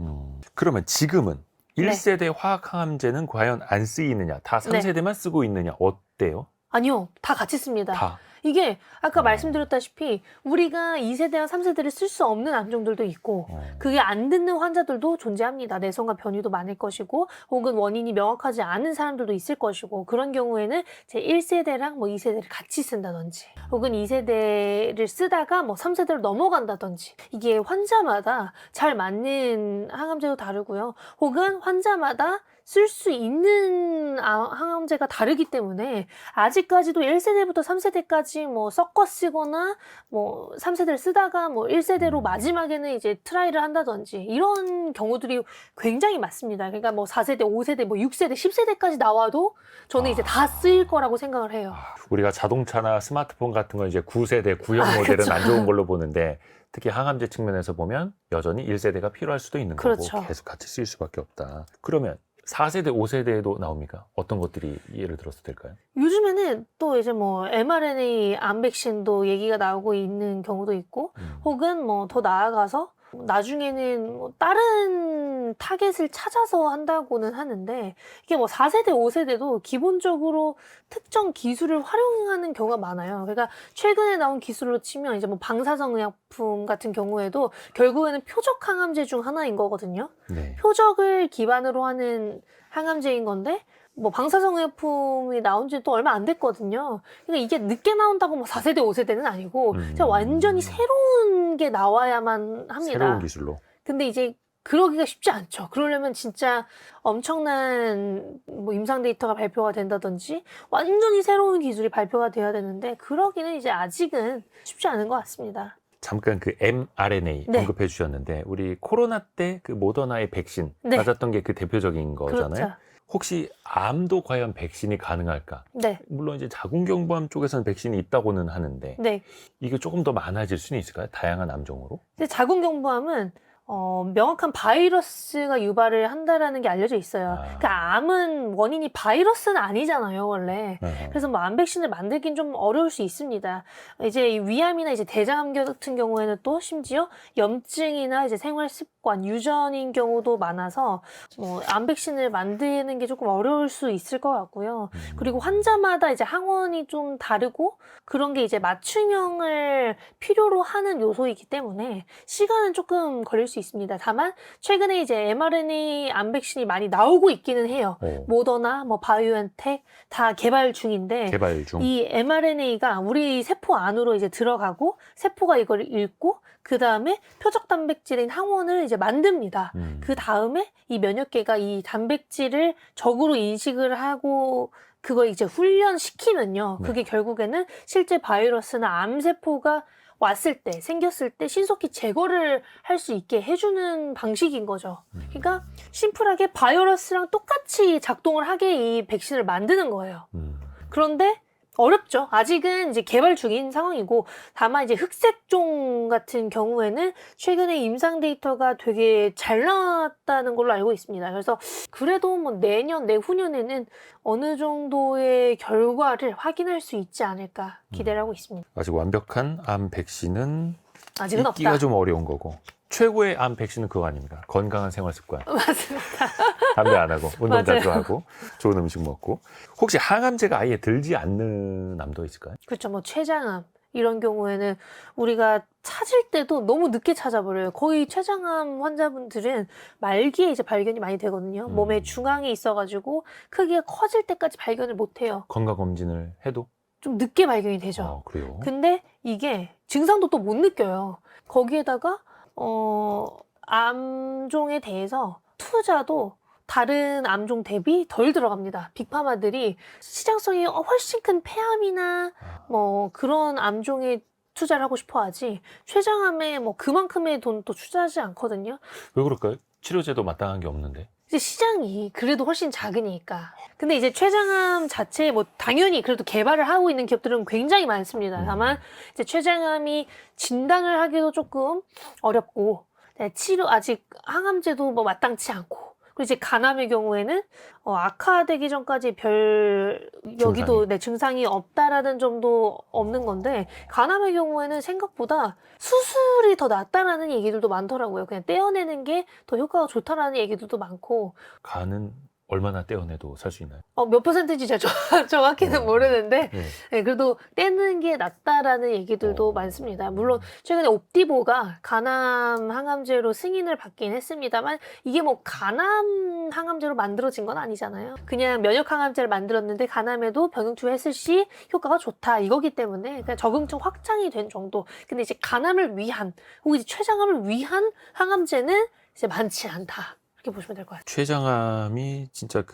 그러면 지금은 1세대 화학 항암제는 과연 안 쓰이느냐? 다 3세대만 쓰고 있느냐? 어때요? 아니요. 다 같이 씁니다. 다. 이게 아까 말씀드렸다시피 우리가 2세대와 3세대를 쓸 수 없는 암종들도 있고 그게 안 듣는 환자들도 존재합니다. 내성과 변이도 많을 것이고 혹은 원인이 명확하지 않은 사람들도 있을 것이고 그런 경우에는 제 1세대랑 뭐 2세대를 같이 쓴다든지 혹은 2세대를 쓰다가 뭐 3세대로 넘어간다든지 이게 환자마다 잘 맞는 항암제도 다르고요. 혹은 환자마다 쓸 수 있는 항암제가 다르기 때문에 아직까지도 1세대부터 3세대까지 뭐 섞어 쓰거나 뭐 3세대를 쓰다가 뭐 1세대로 마지막에는 이제 트라이를 한다든지 이런 경우들이 굉장히 많습니다. 그러니까 뭐 4세대, 5세대, 뭐 6세대, 10세대까지 나와도 저는 이제 다 쓰일 거라고 생각을 해요. 우리가 자동차나 스마트폰 같은 건 이제 9세대, 9형 모델은 그쵸. 안 좋은 걸로 보는데 특히 항암제 측면에서 보면 여전히 1세대가 필요할 수도 있는 그렇죠. 거고 계속 같이 쓰일 수밖에 없다. 그러면 4세대, 5세대에도 나옵니까? 어떤 것들이 예를 들어서 될까요? 요즘에는 또 이제 뭐 mRNA 암 백신도 얘기가 나오고 있는 경우도 있고 혹은 뭐 더 나아가서 나중에는 뭐 다른 타겟을 찾아서 한다고는 하는데 이게 뭐 4세대, 5세대도 기본적으로 특정 기술을 활용하는 경우가 많아요. 그러니까 최근에 나온 기술로 치면 이제 뭐 방사성의약품 같은 경우에도 결국에는 표적 항암제 중 하나인 거거든요. 네. 표적을 기반으로 하는 항암제인 건데 뭐 방사성의약품이 나온 지 또 얼마 안 됐거든요. 그러니까 이게 늦게 나온다고 뭐 4세대, 5세대는 아니고 진짜 완전히 새로운 게 나와야만 합니다. 새로운 기술로. 근데 이제 그러기가 쉽지 않죠. 그러려면 진짜 엄청난 뭐 임상 데이터가 발표가 된다든지 완전히 새로운 기술이 발표가 돼야 되는데 그러기는 이제 아직은 쉽지 않은 것 같습니다. 잠깐 그 mRNA 네. 언급해 주셨는데 우리 코로나 때 그 모더나의 백신 네. 맞았던 게 그 대표적인 거잖아요. 그렇죠. 혹시 암도 과연 백신이 가능할까? 네. 물론 이제 자궁경부암 쪽에서는 백신이 있다고는 하는데 네. 이게 조금 더 많아질 수는 있을까요? 다양한 암종으로? 근데 자궁경부암은 명확한 바이러스가 유발을 한다라는 게 알려져 있어요. 그러니까 암은 원인이 바이러스는 아니잖아요, 원래. 그래서 뭐 암 백신을 만들긴 좀 어려울 수 있습니다. 이제 이 위암이나 이제 대장암 같은 경우에는 또 심지어 염증이나 이제 생활 습관, 유전인 경우도 많아서 뭐 암 백신을 만드는 게 조금 어려울 수 있을 것 같고요. 그리고 환자마다 이제 항원이 좀 다르고 그런 게 이제 맞춤형을 필요로 하는 요소이기 때문에 시간은 조금 걸릴 수 있습니다. 다만 최근에 이제 mRNA 암 백신이 많이 나오고 있기는 해요. 모더나, 뭐 바이오엔텍 다 개발 중인데 개발 중. 이 mRNA가 우리 세포 안으로 이제 들어가고 세포가 이걸 읽고 그 다음에 표적 단백질인 항원을 이제 만듭니다. 그 다음에 이 면역계가 이 단백질을 적으로 인식을 하고 그걸 이제 훈련시키면요. 네. 그게 결국에는 실제 바이러스나 암세포가 왔을 때, 생겼을 때 신속히 제거를 할 수 있게 해주는 방식인 거죠. 그러니까 심플하게 바이러스랑 똑같이 작동을 하게 이 백신을 만드는 거예요. 그런데 어렵죠. 아직은 이제 개발 중인 상황이고, 다만 이제 흑색종 같은 경우에는 최근에 임상 데이터가 되게 잘 나왔다는 걸로 알고 있습니다. 그래서 그래도 뭐 내년, 내후년에는 어느 정도의 결과를 확인할 수 있지 않을까 기대를 하고 있습니다. 아직 완벽한 암 백신은 아직은 있기가 없다. 좀 어려운 거고 최고의 암 백신은 그거 아닙니까? 건강한 생활 습관. 맞습니다. 담배 안 하고 운동 맞아요. 자주 하고 좋은 음식 먹고. 혹시 항암제가 아예 들지 않는 암도 있을까요? 그렇죠. 뭐 췌장암 이런 경우에는 우리가 찾을 때도 너무 늦게 찾아버려요. 거의 췌장암 환자분들은 말기에 이제 발견이 많이 되거든요. 몸에 중앙에 있어가지고 크기가 커질 때까지 발견을 못해요. 건강검진을 해도? 좀 늦게 발견이 되죠. 그래요? 근데 이게 증상도 또 못 느껴요. 거기에다가 암종에 대해서 투자도 다른 암종 대비 덜 들어갑니다. 빅파마들이 시장성이 훨씬 큰 폐암이나 뭐 그런 암종에 투자를 하고 싶어 하지 췌장암에 뭐 그만큼의 돈 또 투자하지 않거든요. 왜 그럴까요? 치료제도 마땅한 게 없는데. 이제 시장이 그래도 훨씬 작으니까. 근데 이제 췌장암 자체 뭐 당연히 그래도 개발을 하고 있는 기업들은 굉장히 많습니다. 다만 이제 췌장암이 진단을 하기도 조금 어렵고 치료 아직 항암제도 뭐 마땅치 않고. 그리고 이제 간암의 경우에는 악화되기 전까지 별 여기도 증상이 없다라는 점도 없는 건데 간암의 경우에는 생각보다 수술이 더 낫다라는 얘기들도 많더라고요. 그냥 떼어내는 게 더 효과가 좋다라는 얘기들도 많고. 간은 얼마나 떼어내도 살 수 있나요? 몇 %인지 제가 정확히는 모르는데 네. 네, 그래도 떼는 게 낫다라는 얘기들도 많습니다. 물론 최근에 옵디보가 간암 항암제로 승인을 받긴 했습니다만 이게 뭐 간암 항암제로 만들어진 건 아니잖아요. 그냥 면역 항암제를 만들었는데 간암에도 병용 투여했을 시 효과가 좋다 이거기 때문에 그냥 적응증 확장이 된 정도. 근데 이제 간암을 위한 혹은 이제 췌장암을 위한 항암제는 이제 많지 않다. 이렇게 보시면 될 것 같아요. 췌장암이 진짜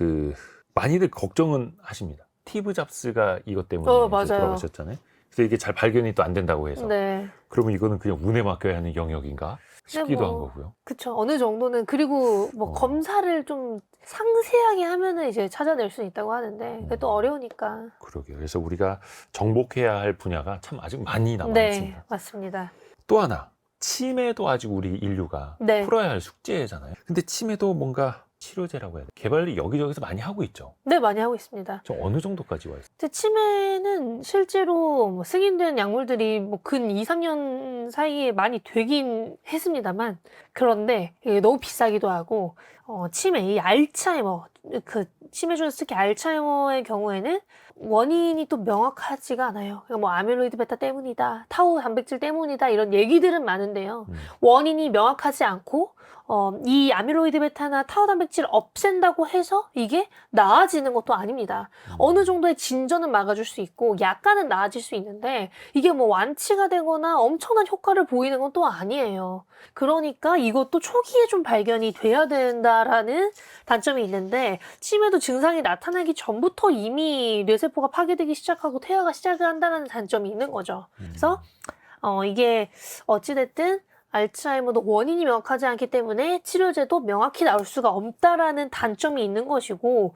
많이들 걱정은 하십니다. 스티브 잡스가 이것 때문에 맞아요. 돌아가셨잖아요. 그래서 이게 잘 발견이 또 안 된다고 해서. 네. 그러면 이거는 그냥 운에 맡겨야 하는 영역인가 싶기도 한 거고요. 그쵸. 어느 정도는. 그리고 뭐 검사를 좀 상세하게 하면은 이제 찾아낼 수 있다고 하는데 그게 또 어려우니까. 그러게요. 그래서 우리가 정복해야 할 분야가 참 아직 많이 남아 네, 있습니다. 맞습니다. 또 하나, 치매도 아직 우리 인류가 네. 풀어야 할 숙제잖아요. 근데 치매도 뭔가 치료제라고 해야 돼. 개발을 여기저기서 많이 하고 있죠. 네, 많이 하고 있습니다. 좀 어느 정도까지 와 있어요? 근데 치매는 실제로 뭐 승인된 약물들이 뭐 근 2, 3년 사이에 많이 되긴 했습니다만 그런데 이게 너무 비싸기도 하고 치매, 이 알츠하이머, 치매 중에서 특히 알츠하이머의 경우에는 원인이 또 명확하지가 않아요. 그러니까 뭐 아밀로이드 베타 때문이다, 타우 단백질 때문이다 이런 얘기들은 많은데요. 원인이 명확하지 않고 이 아밀로이드 베타나 타우 단백질을 없앤다고 해서 이게 나아지는 것도 아닙니다. 어느 정도의 진전은 막아줄 수 있고 약간은 나아질 수 있는데 이게 뭐 완치가 되거나 엄청난 효과를 보이는 건 또 아니에요. 그러니까 이것도 초기에 좀 발견이 돼야 된다라는 단점이 있는데 치매도 증상이 나타나기 전부터 이미 뇌세포가 파괴되기 시작하고 퇴화가 시작을 한다는 단점이 있는 거죠. 그래서 이게 어찌됐든 알츠하이머도 원인이 명확하지 않기 때문에 치료제도 명확히 나올 수가 없다라는 단점이 있는 것이고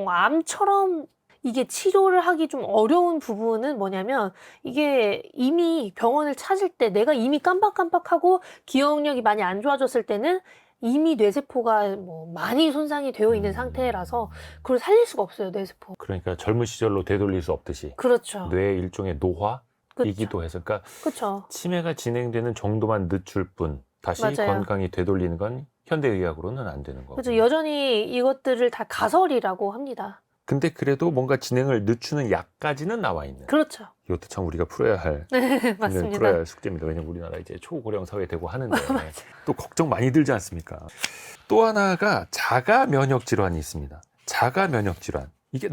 암처럼 이게 치료를 하기 좀 어려운 부분은 뭐냐면 이게 이미 병원을 찾을 때 내가 이미 깜빡깜빡하고 기억력이 많이 안 좋아졌을 때는 이미 뇌세포가 뭐 많이 손상이 되어 있는 상태라서 그걸 살릴 수가 없어요, 뇌세포. 그러니까 젊은 시절로 되돌릴 수 없듯이 그렇죠. 뇌의 일종의 노화이기도 해서 그러니까 그렇죠. 치매가 진행되는 정도만 늦출 뿐 다시 맞아요. 건강이 되돌리는 건 현대의학으로는 안 되는 거고. 그렇죠. 여전히 이것들을 다 가설이라고 합니다. 근데 그래도 뭔가 진행을 늦추는 약까지는 나와 있는. 그렇죠. 이것도 참 우리가 풀어야 할 네, 맞습니다. 풀어야 할 숙제입니다. 왜냐면 우리나라 이제 초고령 사회 되고 하는데 또 걱정 많이 들지 않습니까? 또 하나가 자가 면역 질환이 있습니다. 자가 면역 질환. 이게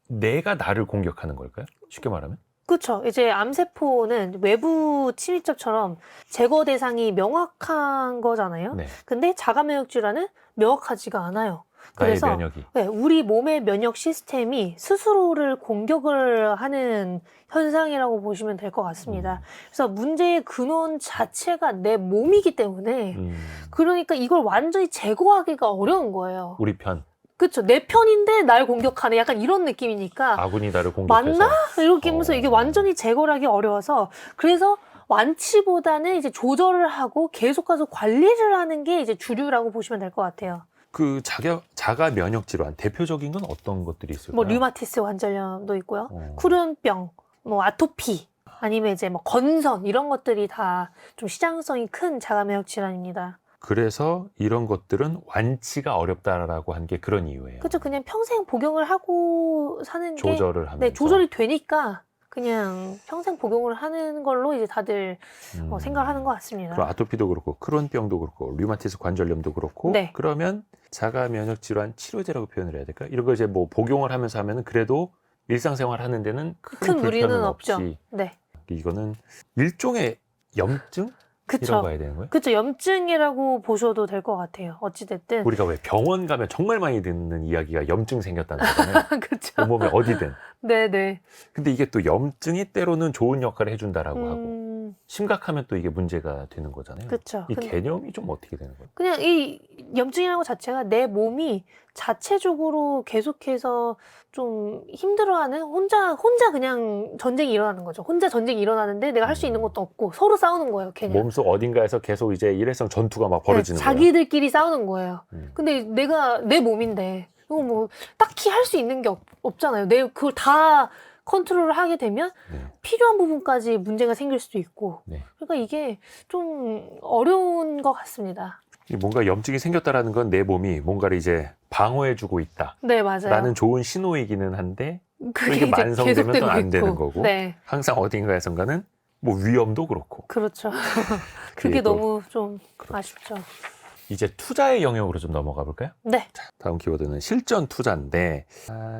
내가 나를 공격하는 걸까요? 쉽게 말하면? 그렇죠. 이제 암세포는 외부 침입자처럼 제거 대상이 명확한 거잖아요. 네. 근데 자가 면역 질환은 명확하지가 않아요. 나의 그래서 면역이. 네, 우리 몸의 면역 시스템이 스스로를 공격을 하는 현상이라고 보시면 될 것 같습니다. 그래서 문제의 근원 자체가 내 몸이기 때문에 그러니까 이걸 완전히 제거하기가 어려운 거예요. 우리 편. 그렇죠. 내 편인데 날 공격하네. 약간 이런 느낌이니까 아군이 나를 공격해서. 맞나? 이렇게 하면서 이게 완전히 제거를 하기 어려워서 그래서 완치보다는 이제 조절을 하고 계속 가서 관리를 하는 게 이제 주류라고 보시면 될 것 같아요. 그 자가 면역 질환 대표적인 건 어떤 것들이 있을까요? 뭐 류마티스 관절염도 있고요. 쿠른병, 뭐 아토피, 아니면 이제 뭐 건선 이런 것들이 다 좀 시장성이 큰 자가 면역 질환입니다. 그래서 이런 것들은 완치가 어렵다라고 한 게 그런 이유예요. 그렇죠. 그냥 평생 복용을 하고 사는 게 조절을 하면서. 네, 조절이 되니까 그냥 평생 복용을 하는 걸로 이제 다들 생각을 하는 것 같습니다. 그럼 아토피도 그렇고 크론병도 그렇고 류마티스 관절염도 그렇고 네. 그러면 자가 면역 질환 치료제라고 표현을 해야 될까? 이런 거 이제 뭐 복용을 하면서 하면은 그래도 일상생활 하는 데는 큰 무리는 불편은 없죠. 없이 네. 이거는 일종의 염증? 이라고 그쵸. 봐야 되는 거예요? 그쵸. 염증이라고 보셔도 될 것 같아요. 어찌됐든. 우리가 왜 병원 가면 정말 많이 듣는 이야기가 염증 생겼다는 거잖아요. 그쵸. 온몸에 어디든. 네네. 근데 이게 또 염증이 때로는 좋은 역할을 해준다라고 하고 심각하면 또 이게 문제가 되는 거잖아요. 그쵸. 이 개념이 좀 어떻게 되는 거예요? 그냥 이 염증이라는 것 자체가 내 몸이 자체적으로 계속해서 좀 힘들어하는 혼자 그냥 전쟁이 일어나는 거죠. 혼자 전쟁이 일어나는데 내가 할 수 있는 것도 없고 서로 싸우는 거예요. 걔네. 몸속 어딘가에서 계속 이제 일회성 전투가 막 벌어지는 네, 거예요. 자기들끼리 싸우는 거예요. 음. 근데 내가 내 몸인데 이거 뭐 딱히 할 수 있는 게 없잖아요. 내 그걸 다 컨트롤을 하게 되면 네. 필요한 부분까지 문제가 생길 수도 있고 네. 그러니까 이게 좀 어려운 것 같습니다. 뭔가 염증이 생겼다라는 건 내 몸이 뭔가를 이제 방어해주고 있다. 네, 맞아요. 라는 좋은 신호이기는 한데 그게 이게 이제 만성되면 또 계속되고 안 있고. 되는 거고 네, 항상 어딘가에선가는 뭐 위험도 그렇고 그렇죠. 그게 그게 또 너무 좀 그렇죠. 아쉽죠. 이제 투자의 영역으로 좀 넘어가 볼까요? 네, 다음 키워드는 실전 투자인데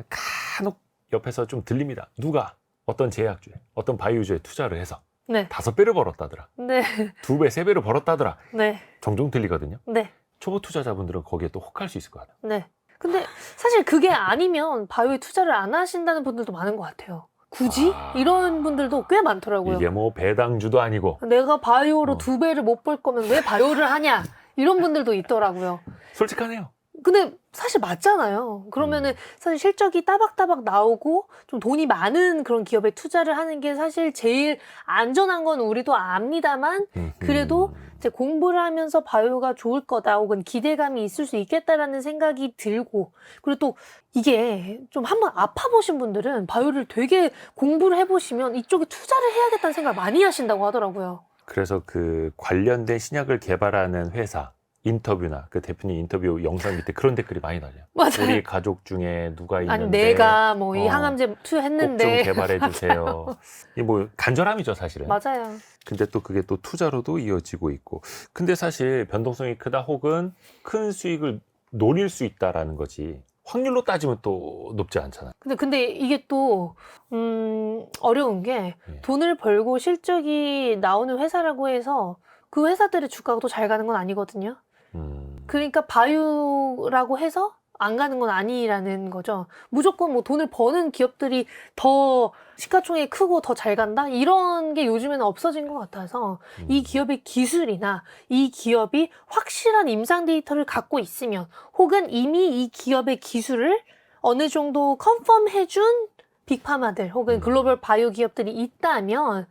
간혹 옆에서 좀 들립니다. 누가 어떤 제약주에 어떤 바이오주에 투자를 해서 네, 5배를 벌었다더라. 네, 2배, 3배를 벌었다더라. 네, 종종 들리거든요. 네, 초보 투자자분들은 거기에 또 혹할 수 있을 것 같아요. 네. 근데 사실 그게 아니면 바이오에 투자를 안 하신다는 분들도 많은 것 같아요. 굳이? 이런 분들도 꽤 많더라고요. 이게 뭐 배당주도 아니고 내가 바이오로 어. 2배를 못 벌 거면 왜 바이오를 하냐? 이런 분들도 있더라고요. 솔직하네요. 근데 사실 맞잖아요. 그러면은 사실 실적이 따박따박 나오고 좀 돈이 많은 그런 기업에 투자를 하는 게 사실 제일 안전한 건 우리도 압니다만 그래도 이제 공부를 하면서 바이오가 좋을 거다 혹은 기대감이 있을 수 있겠다라는 생각이 들고 그리고 또 이게 좀 한번 아파보신 분들은 바이오를 되게 공부를 해보시면 이쪽에 투자를 해야겠다는 생각을 많이 하신다고 하더라고요. 그래서 그 관련된 신약을 개발하는 회사 인터뷰나 그 대표님 인터뷰 영상 밑에 그런 댓글이 많이 달려요. 맞아요. 우리 가족 중에 누가 있는데 아니 내가 뭐 이 항암제 꼭 좀 투여했는데 개발해 주세요. 이 뭐 간절함이죠, 사실은. 맞아요. 근데 또 그게 또 투자로도 이어지고 있고. 근데 사실 변동성이 크다 혹은 큰 수익을 노릴 수 있다라는 거지. 확률로 따지면 또 높지 않잖아요. 근데 이게 또 어려운 게 예. 돈을 벌고 실적이 나오는 회사라고 해서 그 회사들의 주가가 또 잘 가는 건 아니거든요. 그러니까 바이오라고 해서 안 가는 건 아니라는 거죠. 무조건 뭐 돈을 버는 기업들이 더 시가총액이 크고 더 잘 간다? 이런 게 요즘에는 없어진 것 같아서 이 기업의 기술이나 이 기업이 확실한 임상 데이터를 갖고 있으면 혹은 이미 이 기업의 기술을 어느 정도 컨펌해준 빅파마들 혹은 글로벌 바이오 기업들이 있다면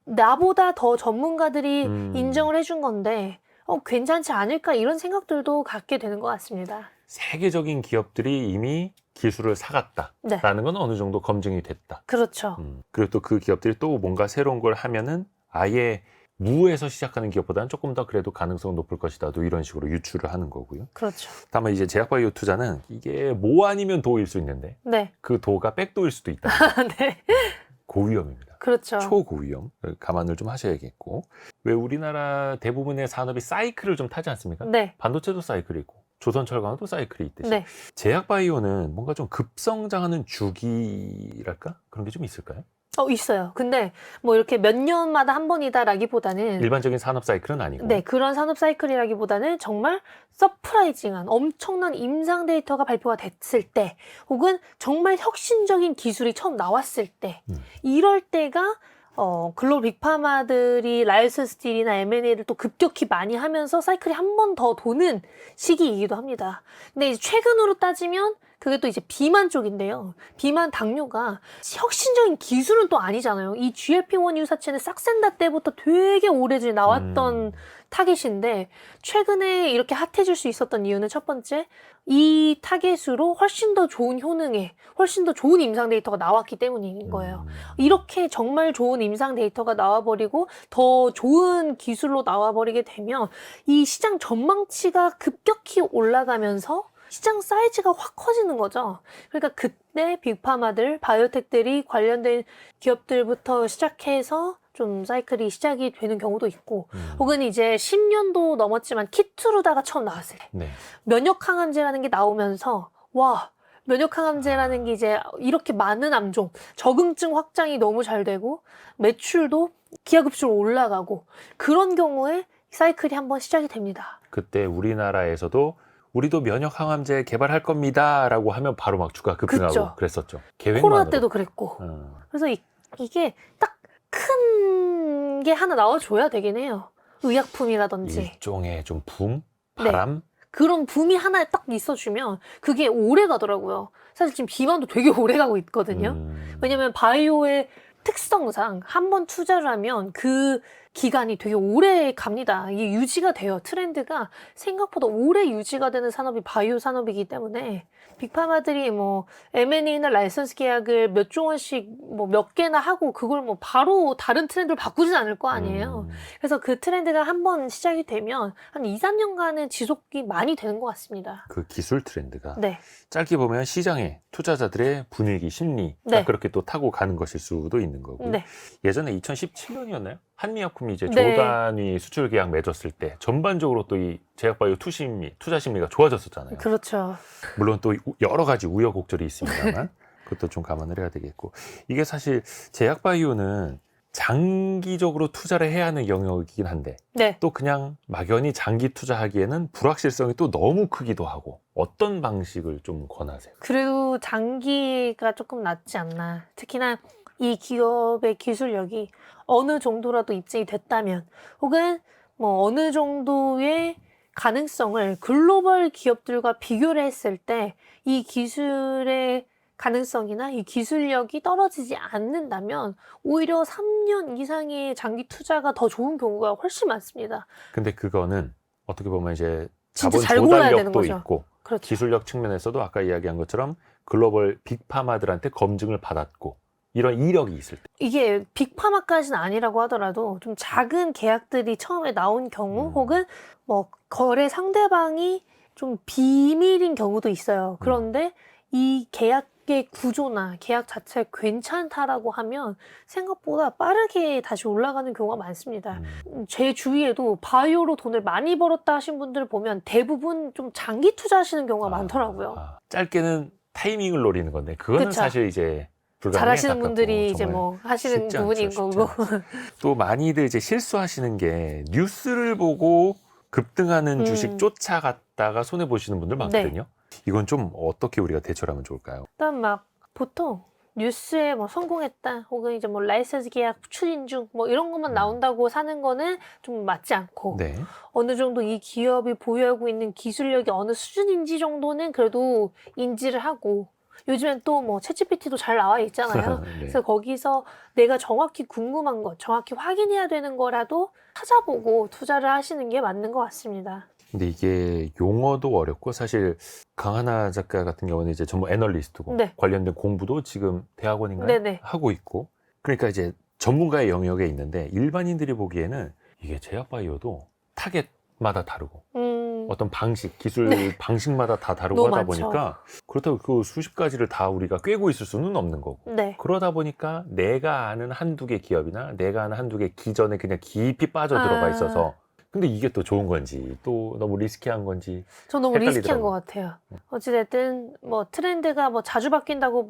나보다 더 전문가들이 인정을 해준 건데 괜찮지 않을까 이런 생각들도 갖게 되는 것 같습니다. 세계적인 기업들이 이미 기술을 사갔다라는 네. 건 어느 정도 검증이 됐다. 그렇죠. 그리고 또 그 기업들이 또 뭔가 새로운 걸 하면은 아예 무에서 시작하는 기업보다는 조금 더 그래도 가능성 높을 것이다. 또 이런 식으로 유추를 하는 거고요. 그렇죠. 다만 이제 제약바이오 투자는 이게 모 아니면 도일 수 있는데 네. 그 도가 백도일 수도 있다. 네. 고위험입니다. 그렇죠. 초고위험. 감안을 좀 하셔야겠고. 왜 우리나라 대부분의 산업이 사이클을 좀 타지 않습니까? 네. 반도체도 사이클이 있고 조선철강도 사이클이 있듯이 네. 제약바이오는 뭔가 좀 급성장하는 주기랄까? 그런 게 좀 있을까요? 있어요. 근데 뭐 이렇게 몇 년마다 한 번이다라기보다는 일반적인 산업 사이클은 아니고. 네, 그런 산업 사이클이라기보다는 정말 서프라이징한 엄청난 임상 데이터가 발표가 됐을 때 혹은 정말 혁신적인 기술이 처음 나왔을 때 이럴 때가 글로벌 빅파마들이 라이선스 딜이나 M&A를 또 급격히 많이 하면서 사이클이 한 번 더 도는 시기이기도 합니다. 근데 이제 최근으로 따지면 그게 또 이제 비만 쪽인데요. 비만 당뇨가 혁신적인 기술은 또 아니잖아요. 이 GLP-1 유사체는 싹센다 때부터 되게 오래전에 나왔던 타겟인데 최근에 이렇게 핫해질 수 있었던 이유는 첫 번째, 이 타겟으로 훨씬 더 좋은 효능에 훨씬 더 좋은 임상 데이터가 나왔기 때문인 거예요. 이렇게 정말 좋은 임상 데이터가 나와버리고 더 좋은 기술로 나와버리게 되면 이 시장 전망치가 급격히 올라가면서 시장 사이즈가 확 커지는 거죠. 그러니까 그때 빅파마들, 바이오텍들이 관련된 기업들부터 시작해서 좀 사이클이 시작이 되는 경우도 있고 혹은 이제 10년도 넘었지만 키투르다가 처음 나왔을 때 네. 면역항암제라는 게 나오면서 와, 면역항암제라는 게 이제 이렇게 많은 암종, 적응증 확장이 너무 잘 되고 매출도 기하급수로 올라가고 그런 경우에 사이클이 한번 시작이 됩니다. 그때 우리나라에서도 우리도 면역 항암제 개발할 겁니다 라고 하면 바로 막 주가 급등하고 그쵸. 그랬었죠. 계획만으로. 코로나 때도 그랬고. 그래서 이게 딱 큰 게 하나 나와줘야 되긴 해요. 의약품이라든지. 일종의 좀 붐? 바람? 그런 붐이 하나 딱 있어주면 그게 오래 가더라고요. 사실 지금 비만도 되게 오래 가고 있거든요. 왜냐면 바이오의 특성상 한 번 투자를 하면 그 기간이 되게 오래 갑니다. 이게 유지가 돼요. 트렌드가 생각보다 오래 유지가 되는 산업이 바이오 산업이기 때문에 빅파마들이 뭐 M&A나 라이선스 계약을 몇 조 원씩 뭐 몇 개나 하고 그걸 뭐 바로 다른 트렌드를 바꾸진 않을 거 아니에요. 그래서 그 트렌드가 한번 시작이 되면 한 2, 3년간은 지속이 많이 되는 것 같습니다. 그 기술 트렌드가 네. 짧게 보면 시장의 투자자들의 분위기, 심리 네. 그렇게 또 타고 가는 것일 수도 있는 거고요. 네. 예전에 2017년이었나요? 한미약품이 이제 네. 조 단위 수출 계약 맺었을 때 전반적으로 또 이 제약바이오 투자 심리가 좋아졌었잖아요. 그렇죠. 물론 또 여러 가지 우여곡절이 있습니다만 그것도 좀 감안을 해야 되겠고 이게 사실 제약바이오는 장기적으로 투자를 해야 하는 영역이긴 한데 네. 또 그냥 막연히 장기 투자하기에는 불확실성이 또 너무 크기도 하고 어떤 방식을 좀 권하세요? 그래도 장기가 조금 낫지 않나. 특히나 이 기업의 기술력이 어느 정도라도 입증이 됐다면 혹은 뭐 어느 정도의 가능성을 글로벌 기업들과 비교를 했을 때 이 기술의 가능성이나 이 기술력이 떨어지지 않는다면 오히려 3년 이상의 장기 투자가 더 좋은 경우가 훨씬 많습니다. 근데 그거는 어떻게 보면 이제 진짜 자본 잘 골라야 되는 조달력도 거죠. 있고 그렇죠. 기술력 측면에서도 아까 이야기한 것처럼 글로벌 빅파마들한테 검증을 받았고 이런 이력이 있을 때. 이게 빅파마까지는 아니라고 하더라도 좀 작은 계약들이 처음에 나온 경우 혹은 뭐 거래 상대방이 좀 비밀인 경우도 있어요. 그런데 이 계약의 구조나 계약 자체가 괜찮다라고 하면 생각보다 빠르게 다시 올라가는 경우가 많습니다. 제 주위에도 바이오로 돈을 많이 벌었다 하신 분들 보면 대부분 좀 장기 투자하시는 경우가 많더라고요. 짧게는 타이밍을 노리는 건데 그거는 그쵸. 사실 이제 불가능에 잘하시는 가깝고 분들이 이제 정말 뭐 하시는 쉽지 부분인 않죠, 쉽지 거고. 또 많이들 이제 실수하시는 게 뉴스를 보고 급등하는 주식 쫓아갔다가 손해 보시는 분들 많거든요. 이건 좀 어떻게 우리가 대처를 하면 좋을까요? 일단 막 보통 뉴스에 뭐 성공했다 혹은 이제 뭐 라이선스 계약 추진 중 뭐 이런 것만 나온다고 사는 거는 좀 맞지 않고 네. 어느 정도 이 기업이 보유하고 있는 기술력이 어느 수준인지 정도는 그래도 인지를 하고 요즘엔 또 뭐 챗GPT도 잘 나와 있잖아요. 네. 그래서 거기서 내가 정확히 궁금한 것, 정확히 확인해야 되는 거라도 찾아보고 투자를 하시는 게 맞는 것 같습니다. 근데 이게 용어도 어렵고 사실 강하나 작가 같은 경우는 이제 전문 애널리스트고 네. 관련된 공부도 지금 대학원인가요? 네네. 하고 있고 그러니까 이제 전문가의 영역에 있는데 일반인들이 보기에는 이게 제약바이오도 타겟마다 다르고 어떤 방식, 기술 방식마다 다 다르고 너무 하다 많죠. 보니까 그렇다고 그 수십 가지를 다 우리가 꿰고 있을 수는 없는 거고 네. 그러다 보니까 내가 아는 한두 개 기업이나 내가 아는 한두 개 기전에 그냥 깊이 빠져들어가 있어서 근데 이게 또 좋은 건지 또 너무 리스키한 건지 저 너무 리스키한 헷갈리더라고요. 것 같아요. 어찌됐든 뭐 트렌드가 뭐 자주 바뀐다고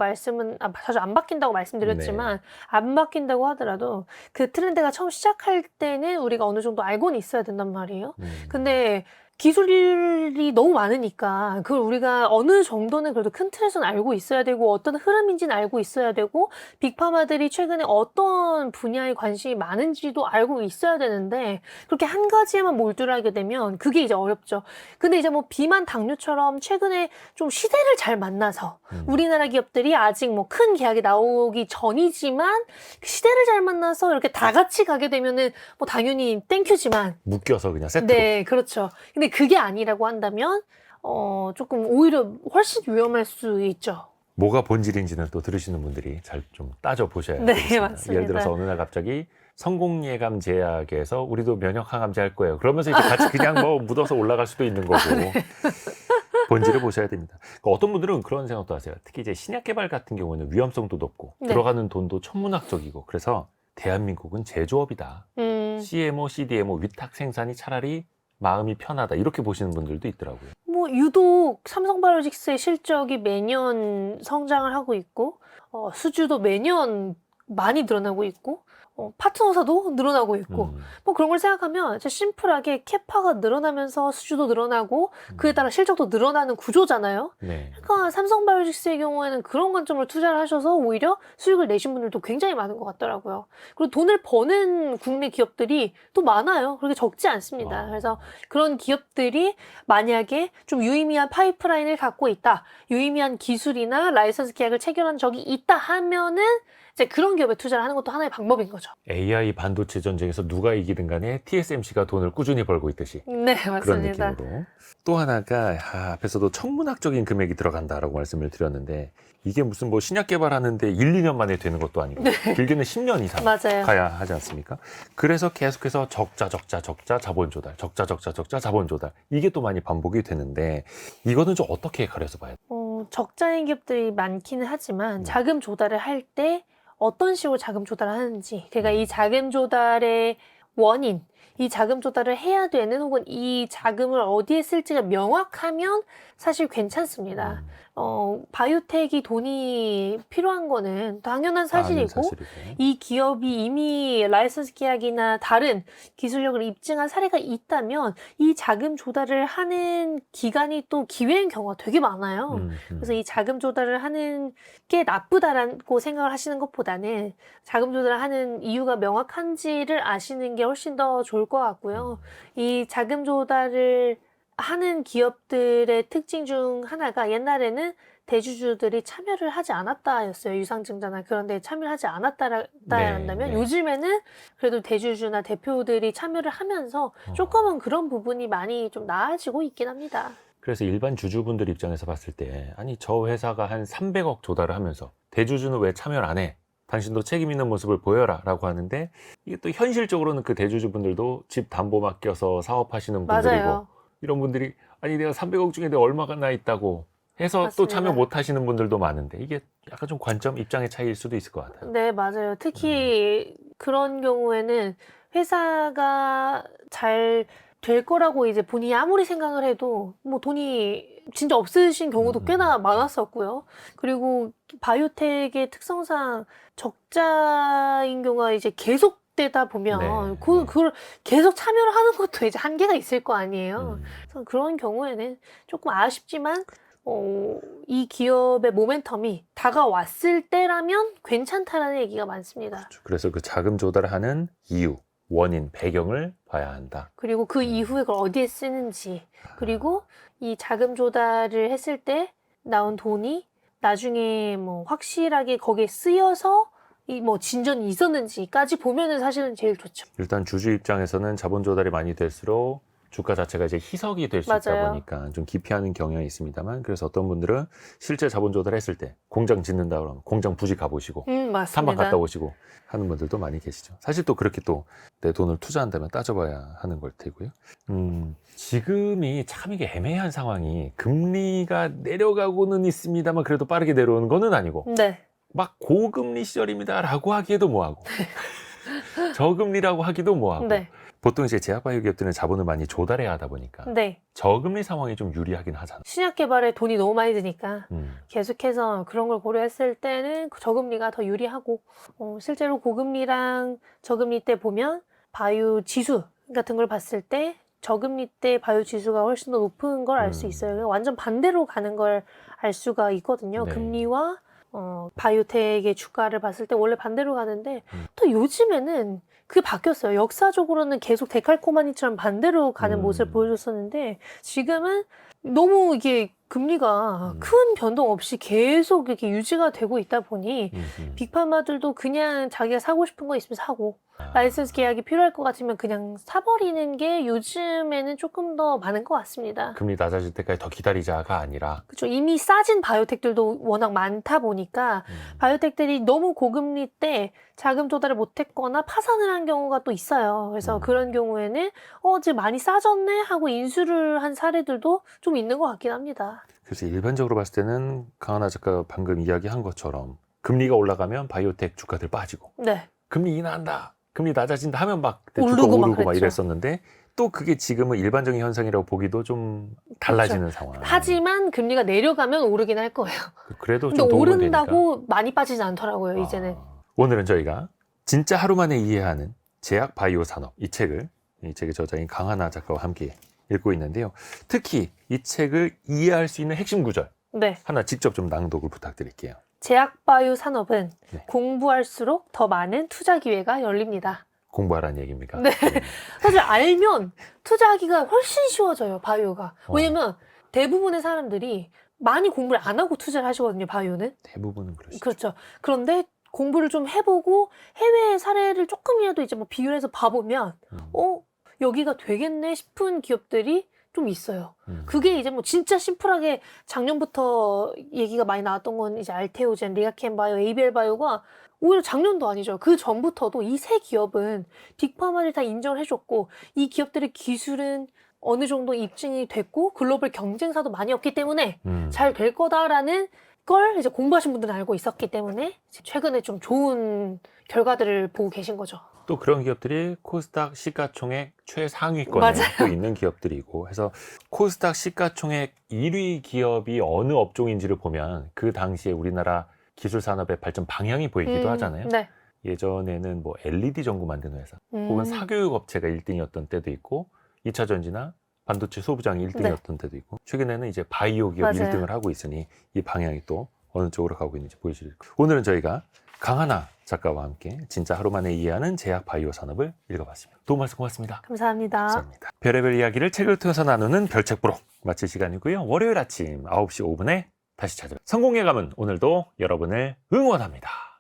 자주 안 바뀐다고 말씀드렸지만 안 바뀐다고 하더라도 그 트렌드가 처음 시작할 때는 우리가 어느 정도 알고는 있어야 된단 말이에요. 근데 기술이 너무 많으니까 그걸 우리가 어느 정도는 그래도 큰 틀에서는 알고 있어야 되고 어떤 흐름인지는 알고 있어야 되고 빅파마들이 최근에 어떤 분야에 관심이 많은지도 알고 있어야 되는데 그렇게 한 가지에만 몰두를 하게 되면 그게 이제 어렵죠. 근데 이제 뭐 비만 당뇨처럼 최근에 좀 시대를 잘 만나서 우리나라 기업들이 아직 뭐 큰 계약이 나오기 전이지만 시대를 잘 만나서 이렇게 다 같이 가게 되면은 뭐 당연히 땡큐지만 묶여서 그냥 세트로 네, 그렇죠. 근데 그게 아니라고 한다면 조금 오히려 훨씬 위험할 수 있죠. 뭐가 본질인지는 또 들으시는 분들이 잘 좀 따져보셔야 네, 되겠습니다. 맞습니다. 예를 들어서 어느 날 갑자기 성공예감 제약에서 우리도 면역 항암제 할 거예요. 그러면서 이제 같이 그냥 뭐 묻어서 올라갈 수도 있는 거고 본질을 보셔야 됩니다. 그러니까 어떤 분들은 그런 생각도 하세요. 특히 이제 신약 개발 같은 경우는 위험성도 높고 들어가는 돈도 천문학적이고 그래서 대한민국은 제조업이다. CMO, CDMO 위탁 생산이 차라리 마음이 편하다. 이렇게 보시는 분들도 있더라고요. 뭐 유독 삼성바이오직스의 실적이 매년 성장을 하고 있고 수주도 매년 많이 늘어나고 있고 파트너사도 늘어나고 있고 뭐 그런 걸 생각하면 진짜 심플하게 캐파가 늘어나면서 수주도 늘어나고 그에 따라 실적도 늘어나는 구조잖아요. 네. 그러니까 삼성바이오직스의 경우에는 그런 관점을 투자를 하셔서 오히려 수익을 내신 분들도 굉장히 많은 것 같더라고요. 그리고 돈을 버는 국내 기업들이 또 많아요. 그렇게 적지 않습니다. 그래서 그런 기업들이 만약에 좀 유의미한 파이프라인을 갖고 있다, 유의미한 기술이나 라이선스 계약을 체결한 적이 있다 하면은 이제 그런 기업에 투자를 하는 것도 하나의 방법인 거죠. AI 반도체 전쟁에서 누가 이기든 간에 TSMC가 돈을 꾸준히 벌고 있듯이 네, 그런 맞습니다. 느낌으로. 또 하나가 앞에서도 천문학적인 금액이 들어간다라고 말씀을 드렸는데 이게 무슨 뭐 신약 개발하는데 1, 2년 만에 되는 것도 아니고 길게는 10년 이상 맞아요. 가야 하지 않습니까? 그래서 계속해서 적자 자본 조달, 적자 자본 조달 이게 또 많이 반복이 되는데 이거는 좀 어떻게 가려서 봐야 돼요? 적자인 기업들이 많기는 하지만 자금 조달을 할 때 어떤 식으로 자금 조달을 하는지, 그러니까 이 자금 조달의 원인, 이 자금 조달을 해야 되는 혹은 이 자금을 어디에 쓸지가 명확하면 사실 괜찮습니다. 바이오텍이 돈이 필요한 거는 당연한 사실이고 이 기업이 이미 라이선스 계약이나 다른 기술력을 입증한 사례가 있다면 이 자금 조달을 하는 기간이 또 기회인 경우가 되게 많아요. 그래서 이 자금 조달을 하는 게 나쁘다라고 생각을 하시는 것보다는 자금 조달을 하는 이유가 명확한지를 아시는 게 훨씬 더 좋을 것 같고요. 이 자금 조달을 하는 기업들의 특징 중 하나가 옛날에는 대주주들이 참여를 하지 않았다였어요. 유상증자나 그런 데 참여를 하지 않았다라면 요즘에는 그래도 대주주나 대표들이 참여를 하면서 조금은 그런 부분이 많이 좀 나아지고 있긴 합니다. 그래서 일반 주주분들 입장에서 봤을 때 아니 저 회사가 한 300억 조달을 하면서 대주주는 왜 참여를 안 해? 당신도 책임 있는 모습을 보여라 라고 하는데 이게 또 현실적으로는 그 대주주분들도 집 담보 맡겨서 사업하시는 분들이고 맞아요. 이런 분들이 아니 내가 300억 중에 내가 얼마가 나 있다고 해서 또 맞습니다. 참여 못 하시는 분들도 많은데 이게 약간 좀 관점 입장의 차이일 수도 있을 것 같아요. 네, 맞아요. 특히 그런 경우에는 회사가 잘 될 거라고 이제 본인이 아무리 생각을 해도 뭐 돈이 진짜 없으신 경우도 꽤나 많았었고요. 그리고 바이오텍의 특성상 적자인 경우가 이제 계속되다 보면 네, 그걸 계속 참여를 하는 것도 이제 한계가 있을 거 아니에요. 음. 그래서 그런 경우에는 조금 아쉽지만 이 기업의 모멘텀이 다가왔을 때라면 괜찮다라는 얘기가 많습니다. 그래서 그 자금 조달을 하는 이유, 원인, 배경을 봐야 한다. 그리고 그 이후에 그걸 어디에 쓰는지, 그리고 이 자금 조달을 했을 때 나온 돈이 나중에 뭐 확실하게 거기에 쓰여서 이 뭐 진전이 있었는지까지 보면은 사실은 제일 좋죠. 일단 주주 입장에서는 자본 조달이 많이 될수록 주가 자체가 이제 희석이 될 수 있다 맞아요. 보니까 좀 기피하는 경향이 있습니다만 그래서 어떤 분들은 실제 자본 조달했을 때 공장 짓는다 그러면 공장 부지 가보시고 탐방 맞습니다. 갔다 오시고 하는 분들도 많이 계시죠. 사실 또 그렇게 또 내 돈을 투자한다면 따져봐야 하는 걸 테고요. 지금이 참 이게 애매한 상황이 금리가 내려가고는 있습니다만 그래도 빠르게 내려오는 거는 아니고 네. 막 고금리 시절입니다라고 하기에도 뭐하고 저금리라고 하기도 뭐하고 네. 보통 이제 제약바이오 기업들은 자본을 많이 조달해야 하다 보니까 네. 저금리 상황이 좀 유리하긴 하잖아. 신약 개발에 돈이 너무 많이 드니까 음. 계속해서 그런 걸 고려했을 때는 저금리가 더 유리하고 실제로 고금리랑 저금리 때 보면 바이오 지수 같은 걸 봤을 때 저금리 때 바이오 지수가 훨씬 더 높은 걸 알 수 있어요. 완전 반대로 가는 걸 알 수가 있거든요. 네. 금리와 바이오텍의 주가를 봤을 때 원래 반대로 가는데 또 요즘에는 그게 바뀌었어요. 역사적으로는 계속 데칼코마니처럼 반대로 가는 모습을 보여줬었는데 지금은 너무 이게 금리가 큰 변동 없이 계속 이렇게 유지가 되고 있다 보니 빅파마들도 그냥 자기가 사고 싶은 거 있으면 사고 라이선스 계약이 필요할 것 같으면 그냥 사버리는 게 요즘에는 조금 더 많은 것 같습니다. 금리 낮아질 때까지 더 기다리자가 아니라 그렇죠. 이미 싸진 바이오텍들도 워낙 많다 보니까 바이오텍들이 너무 고금리 때 자금 조달을 못했거나 파산을 한 경우가 또 있어요. 그래서 그런 경우에는 지금 많이 싸졌네 하고 인수를 한 사례들도 좀 있는 것 같긴 합니다. 그래서 일반적으로 봤을 때는 강하나 작가가 방금 이야기한 것처럼 금리가 올라가면 바이오텍 주가들 빠지고 네. 금리 인하한다 금리 낮아진다 하면 막 그때 주가 오르고 막 오르고 막 그랬죠. 이랬었는데 또 그게 지금은 일반적인 현상이라고 보기도 좀 달라지는 상황. 하지만 금리가 내려가면 오르긴 할 거예요. 그래도 근데 좀 도움은 되니까. 오른다고 많이 빠지지 않더라고요, 이제는. 오늘은 저희가 진짜 하루 만에 이해하는 제약 바이오 산업 이 책의 저자인 강하나 작가와 함께 읽고 있는데요. 특히 이 책을 이해할 수 있는 핵심 구절 네. 하나 직접 좀 낭독을 부탁드릴게요. 제약바이오 산업은 네. 공부할수록 더 많은 투자 기회가 열립니다. 공부하라는 얘기입니까? 네. 사실 알면 투자하기가 훨씬 쉬워져요, 바이오가. 왜냐면 대부분의 사람들이 많이 공부를 안 하고 투자를 하시거든요, 바이오는. 대부분은 그러시죠. 그렇죠. 그런데 공부를 좀 해보고 해외 사례를 조금이라도 이제 뭐 비교해서 봐보면, 여기가 되겠네 싶은 기업들이 좀 있어요. 그게 이제 뭐 진짜 심플하게 작년부터 얘기가 많이 나왔던 건 이제 알테오젠, 리가켄바이오, 에이벨바이오가 오히려 작년도 아니죠. 그 전부터도 이 세 기업은 빅파마를 다 인정을 해줬고 이 기업들의 기술은 어느 정도 입증이 됐고 글로벌 경쟁사도 많이 없기 때문에 잘 될 거다라는 걸 이제 공부하신 분들은 알고 있었기 때문에 최근에 좀 좋은 결과들을 보고 계신 거죠. 또 그런 기업들이 코스닥 시가총액 최상위권에 맞아요. 또 있는 기업들이고 해서 코스닥 시가총액 1위 기업이 어느 업종인지를 보면 그 당시에 우리나라 기술 산업의 발전 방향이 보이기도 하잖아요. 네. 예전에는 뭐 LED 전구 만드는 회사 혹은 사교육 업체가 1등이었던 때도 있고 2차 전지나 반도체 소부장이 1등이었던 때도 있고 최근에는 이제 바이오 기업이 맞아요. 1등을 하고 있으니 이 방향이 또 어느 쪽으로 가고 있는지 보여주실 거예요. 오늘은 저희가 강하나 작가와 함께 진짜 하루 만에 이해하는 제약 바이오 산업을 읽어봤습니다. 도움 말씀 고맙습니다. 감사합니다. 감사합니다. 별의별 이야기를 책을 통해서 나누는 별책 부록 마칠 시간이고요. 월요일 아침 9시 5분에 다시 찾아뵙습니다. 성공의 감은 오늘도 여러분을 응원합니다.